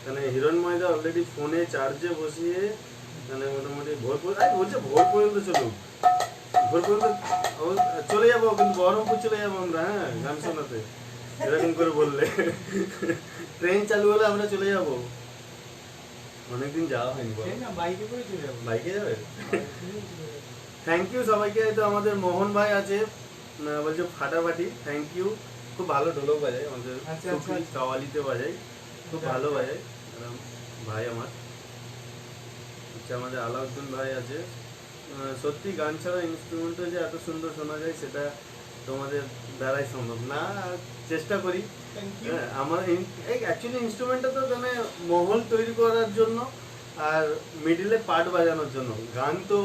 মানে হিরণময়দা অলরেডি ফোনে চার্জে বসিয়ে মানে মোটামুটি বলছে ভোর পর্যন্ত চলুক, ভোর পর্যন্ত চলে যাবো, কিন্তু বহরমপুর চলে যাবো আমরা, হ্যাঁ গান শোনাতে, এরকম করে বললে ট্রেন চালু হলে আমরা চলে যাবো। অনেকদিন যাওয়া হয়নি, বলো। সেই না, বাইকে করে চলে যাবো। বাইকে যাবে? বাইকে করেই চলে যাবো। থ্যাংক ইউ সবাইকে। তো আমাদের মোহন ভাই আছে, বলছে ফাটাফাটি, থ্যাংক ইউ। খুব ভালো ঢোলক বাজায় আমাদের, আচ্ছা, সুফি আচ্ছা। কাওয়ালিতে বাজায়, খুব আচ্ছা, ভালো আচ্ছা। বাজায় ভাই আমার। হচ্ছে আমাদের আলাউদ্দিন ভাই আছে। সত্যি গান ছাড়া ইনস্ট্রুমেন্টও যে এত সুন্দর শোনা যায় সেটা তোমাদের দ্বারাই সম্ভব না, চেষ্টা করি। Thank you. হ্যাঁ, আমার অ্যাকচুয়ালি ইনস্ট্রুমেন্টটা তো মানে মহল তৈরি করার জন্য আর মিডিলে পার্ট বাজানোর জন্য। গান তো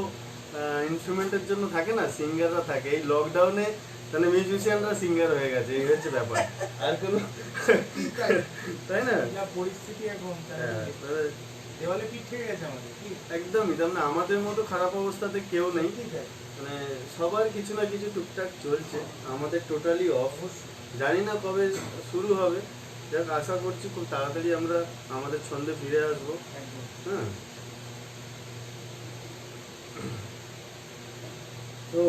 ইনস্ট্রুমেন্টের জন্য থাকে না, সিঙ্গাররা থাকে। এই লকডাউনে তাহলে মিউজিশিয়ানরা সিঙ্গার হয়ে গেছে, এই হচ্ছে ব্যাপার। আর কোনো তাই না? যা পরিস্থিতি এখন, তাই হ্যাঁ, বলে। তাহলে দেওয়ালে পিঠ থেকে গেছে আমাদের, কি? একদমই তার মানে আমাদের মতো খারাপ অবস্থাতে কেউ নেই, ঠিক আছে। মানে সবার কিছু না কিছু টুকটাক চলছে, আমাদের টোটালি অফ। অবশ্যই। জানি না কবে শুরু হবে, যাক আশা করছি খুব তাড়াতাড়ি আমরা আমাদের ছন্দে ফিরে আসবো। একদম। হ্যাঁ, তো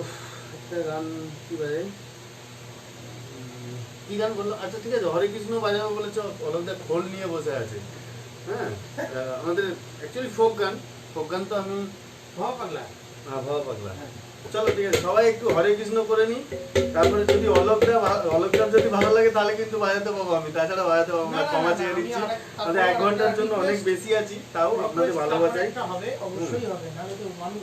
একটা গান কি বাজে, কি গান বললো? আচ্ছা ঠিক আছে, হরে কৃষ্ণ বাজাবো বলেছ, অলকদা খোল নিয়ে বসে আছে। হ্যাঁ, আমাদের অ্যাকচুয়ালি ফোক গান তো আমি ভাবা পাগলা। ভাবা পাগলা। হ্যাঁ। চলো ঠিক আছে, সবাই একটু হরে কৃষ্ণ করে নি, তারপরে যদি অলকদার যদি ভালো লাগে তাহলে কিন্তু বাজাতে পাবো আমি, তাছাড়া বাজাতে পাবো না, না, না, ক্ষমা না, চেয়ে আমি নিচ্ছি। আরেক- আমাদের 1 ঘন্টার জন্য অনেক request- বেশি আছি, তাও আপনাদের request ভালোবাসাই। একটা হবে, অবশ্যই হবে, নাহলে তো মানুষ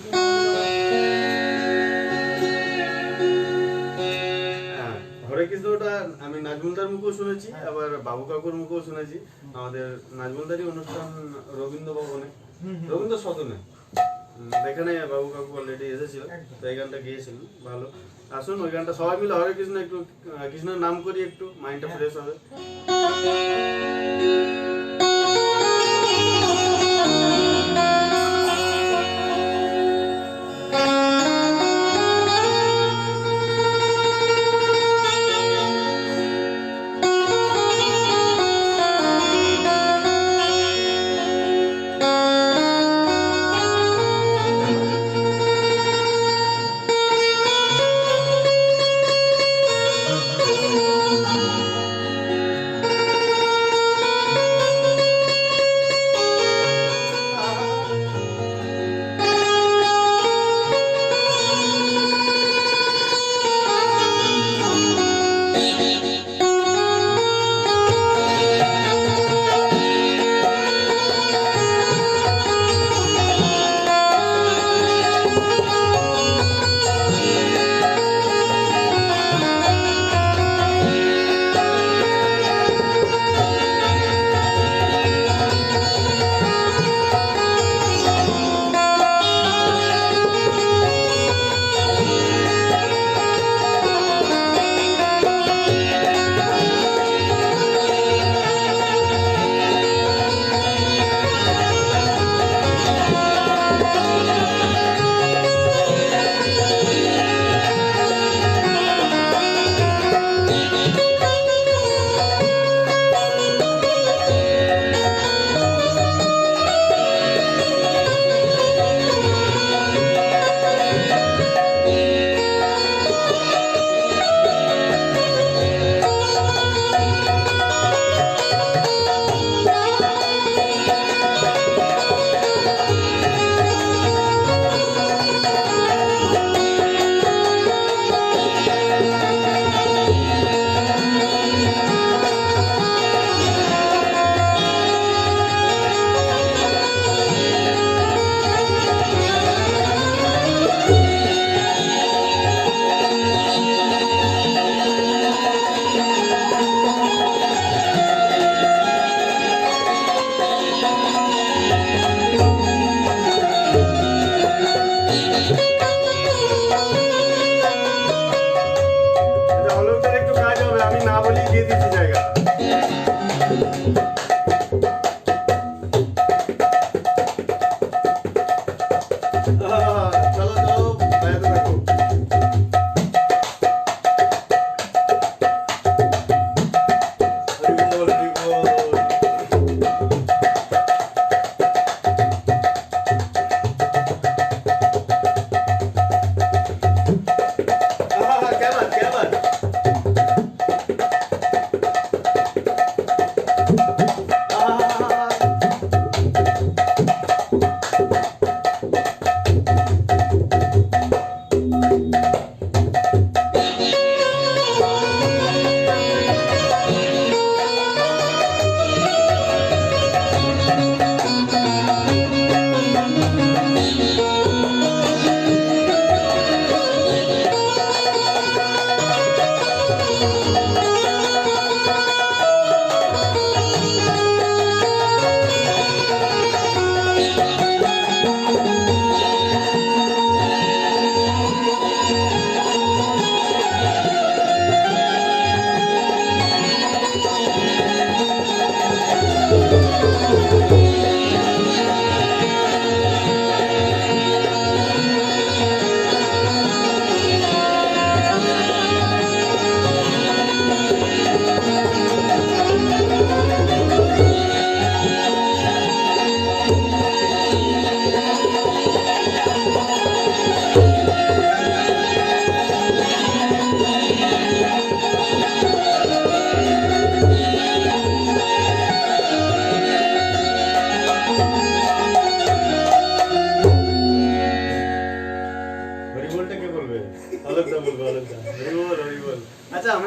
হ্যাঁ, হরে কৃষ্ণটা আমি নাজমুলদার মুখেও শুনেছি, আবার বাবু কাকুর মুখেও শুনেছি। আমাদের নাজমুলদারই অনুষ্ঠান রবীন্দ্র ভবনে, রবীন্দ্র সদনে, এখানে বাবু কাকু অলরেডি এসেছিল, তো এই গানটা গিয়েছিলেন। ভালো, আসুন ওই গানটা সবাই মিলে হরে কৃষ্ণ একটু কৃষ্ণের নাম করি, একটু মাইন্ডটা ফ্রেশ হবে।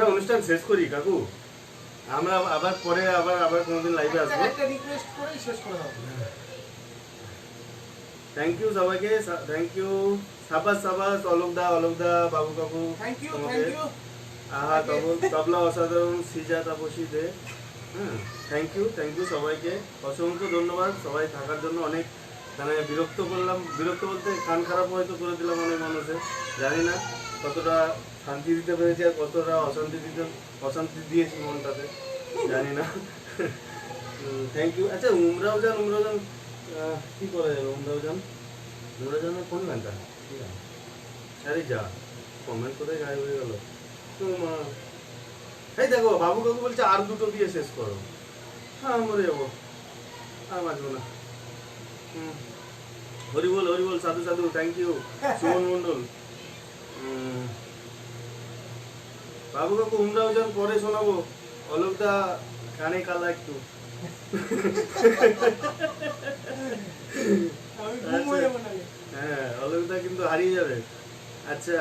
আমরা অনুষ্ঠান শেষ করি কাকু, আমরা আবার পরে আবার কোনোদিন লাইভে আসবো। একটা রিকোয়েস্ট করেই শেষ করে দাও। থ্যাংক ইউ সবাইকে, থ্যাংক ইউ। সাবাস সাবাস, অলোকদা, বাবু কাকু, থ্যাংক ইউ তোমাকে। Thank you. আহা তবলা অসাধারণ, সিজা তাপসী দে। হ্যাঁ, থ্যাংক ইউ সবাইকে, অসংখ্য ধন্যবাদ সবাই থাকার জন্য। অনেক মানে বিরক্ত বলতে কান খারাপ হয়তো করে দিলাম অনেক মানুষের, জানি না কতটা শান্তি দিতে পেরেছি আর কতটা অশান্তি দিয়েছি মনটাতে, জানি না। Thank you. আচ্ছা উমরাও যান কি করা যাবে? উমরাও জানের কোন গানটা? কি গান? আরে যা কমেন্ট করে গায়ে হয়ে গেল। এই দেখো বাবু কাকু বলছে আর দুটো দিয়ে শেষ করো। হ্যাঁ মরে যাবো, আর বাঁচবো না। হরিবল সাধু থ্যাংক ইউ। সুমন মন্ডল, বাবু কাকু উমরাও যান পরে শোনাবো। অলোকদা কানে কালা একটু। হ্যাঁ অলোকদা কিন্তু হারিয়ে যাবে। আচ্ছা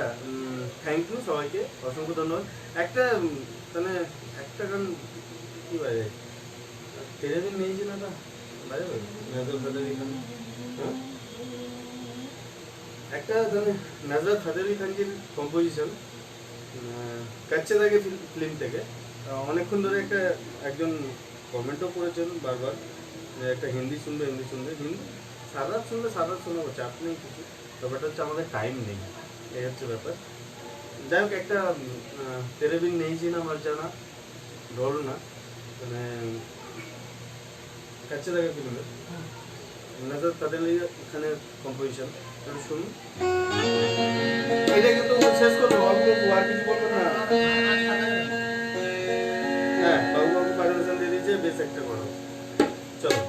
থ্যাংক ইউ সবাইকে, অসংখ্য ধন্যবাদ। একটা মানে একটা গান কি বাজে? তেরেদিন নিয়েছি না বাজাবে একটা নাজরাত ফাতেহ খানজির কম্পোজিশন, কাচ্চে দাগে ফিল্ম থেকে। অনেকক্ষণ ধরে একজন কমেন্টও করেছেন বারবার যে একটা হিন্দি শুনবে। হিন্দি সারা রাত শোনাবো, চাপ নেই কিছু। ব্যাপারটা হচ্ছে আমাদের টাইম নেই, এই হচ্ছে ব্যাপার। যাই হোক একটা তেরে বিন নেই জি না মার জানা ঢোল না, মানে কাচ্চে দাগে ফিল্মের নাজরাত ফাতেহ এখানে কম্পোজিশন শুনুন। এটা কিন্তু শেষ করবো, অল্প আর কিছু বলবো না। হ্যাঁ বাবু পারমিশন দিয়ে দিয়েছে, বেশ একটা করো, চলো।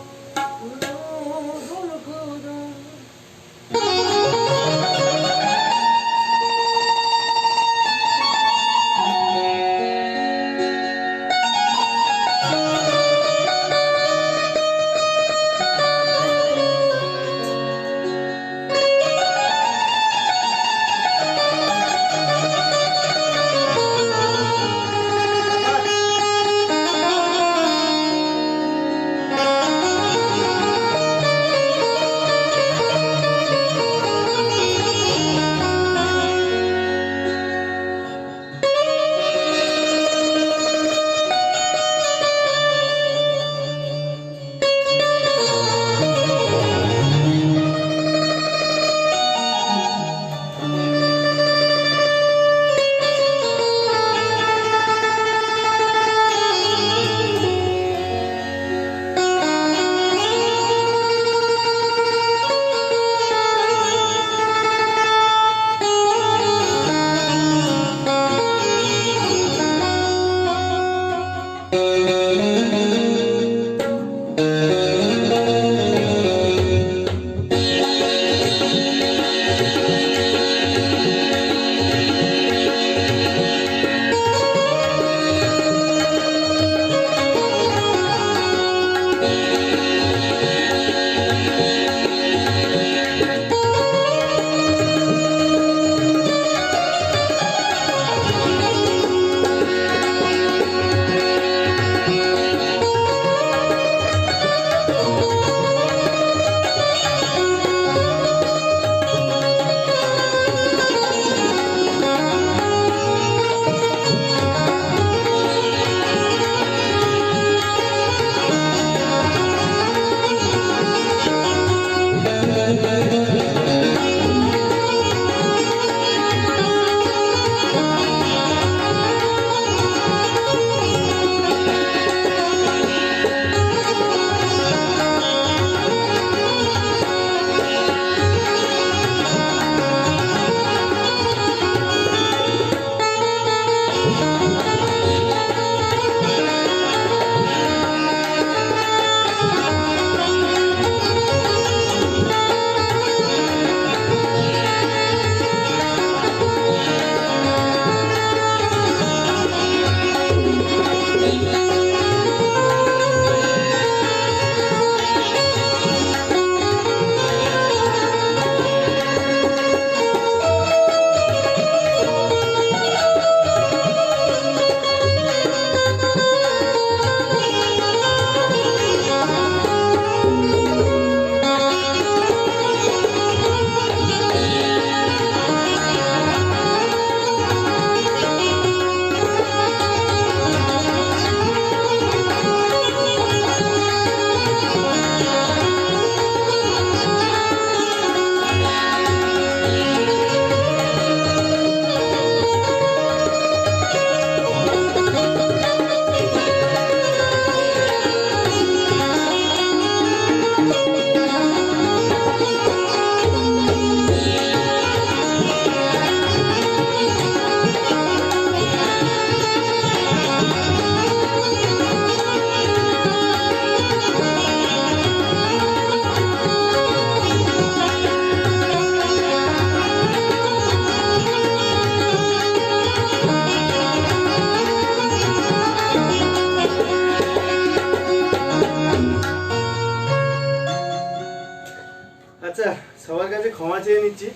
আচ্ছা, সবার কাছে ক্ষমা চেয়ে নিচ্ছি,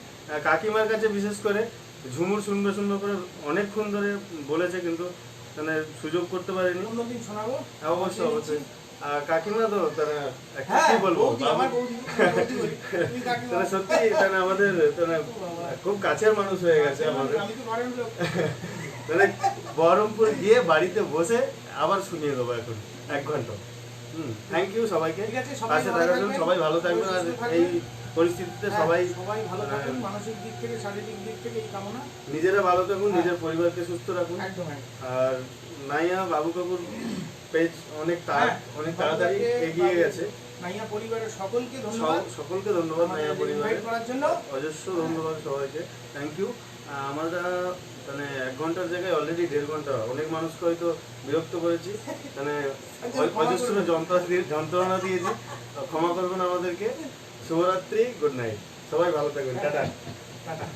কাকিমার কাছে বিশেষ করে। ঝুমুর শুনবে শুনবে করে অনেকক্ষণ ধরে বলেছে, কিন্তু মানে সুযোগ করতে পারিনি। অন্যদিন শোনাবো। হ্যাঁ, অবশ্যই অবশ্যই। আর কাকিমা তো তারা হ্যাঁ, কি বলবো, বৌদি, আমার বৌদি, বৌদি বলি, তুমি কাকিমা। তারা সত্যি তারা আমাদের তারা খুব কাছের মানুষ হয়ে গেছে আমাদের। আমি তো ঘরের লোক। মানে বহরমপুর গিয়ে বাড়িতে বসে আবার শুনিয়ে দেবো এখন 1 ঘন্টা। থ্যাংক ইউ সবাইকে ঠিক আছে, সবাই পাশে ভালো থাকার জন্য। থাকবেন, সবাই ভালো থাকবেন, আর সুস্থ থাকবেন। এই পরিস্থিতিতে হ্যাঁ, সবাই সবাই ভালো থাকুন, মানসিক দিক থেকে, শারীরিক দিক থেকে এই কামনা। নিজেরা ভালো থাকুন, হ্যাঁ। নিজের পরিবারকে সুস্থ রাখুন। একদম একদম। আর নাইয়া বাবু কাকুর পেজ অনেক হ্যাঁ, অনেক তাড়াতাড়ি এগিয়ে গেছে। নাইয়া পরিবারের সকলকে ধন্যবাদ সকলকে ধন্যবাদ নাইয়া আমাদের পরিবারের, invite করার জন্য। অজস্র ধন্যবাদ সবাইকে, থ্যাংক ইউ। আমরা মানে 1 ঘন্টার জায়গায় অলরেডি 1.5 ঘন্টা অনেক মানুষকে হয়তো বিরক্ত করেছি, মানে অজস্র যন্ত্রণা দিয়েছি, ক্ষমা করবেন আমাদেরকে। শুভরাত্রি, গুড নাইট, সবাই ভালো থাকবেন, টাটা। টাটা।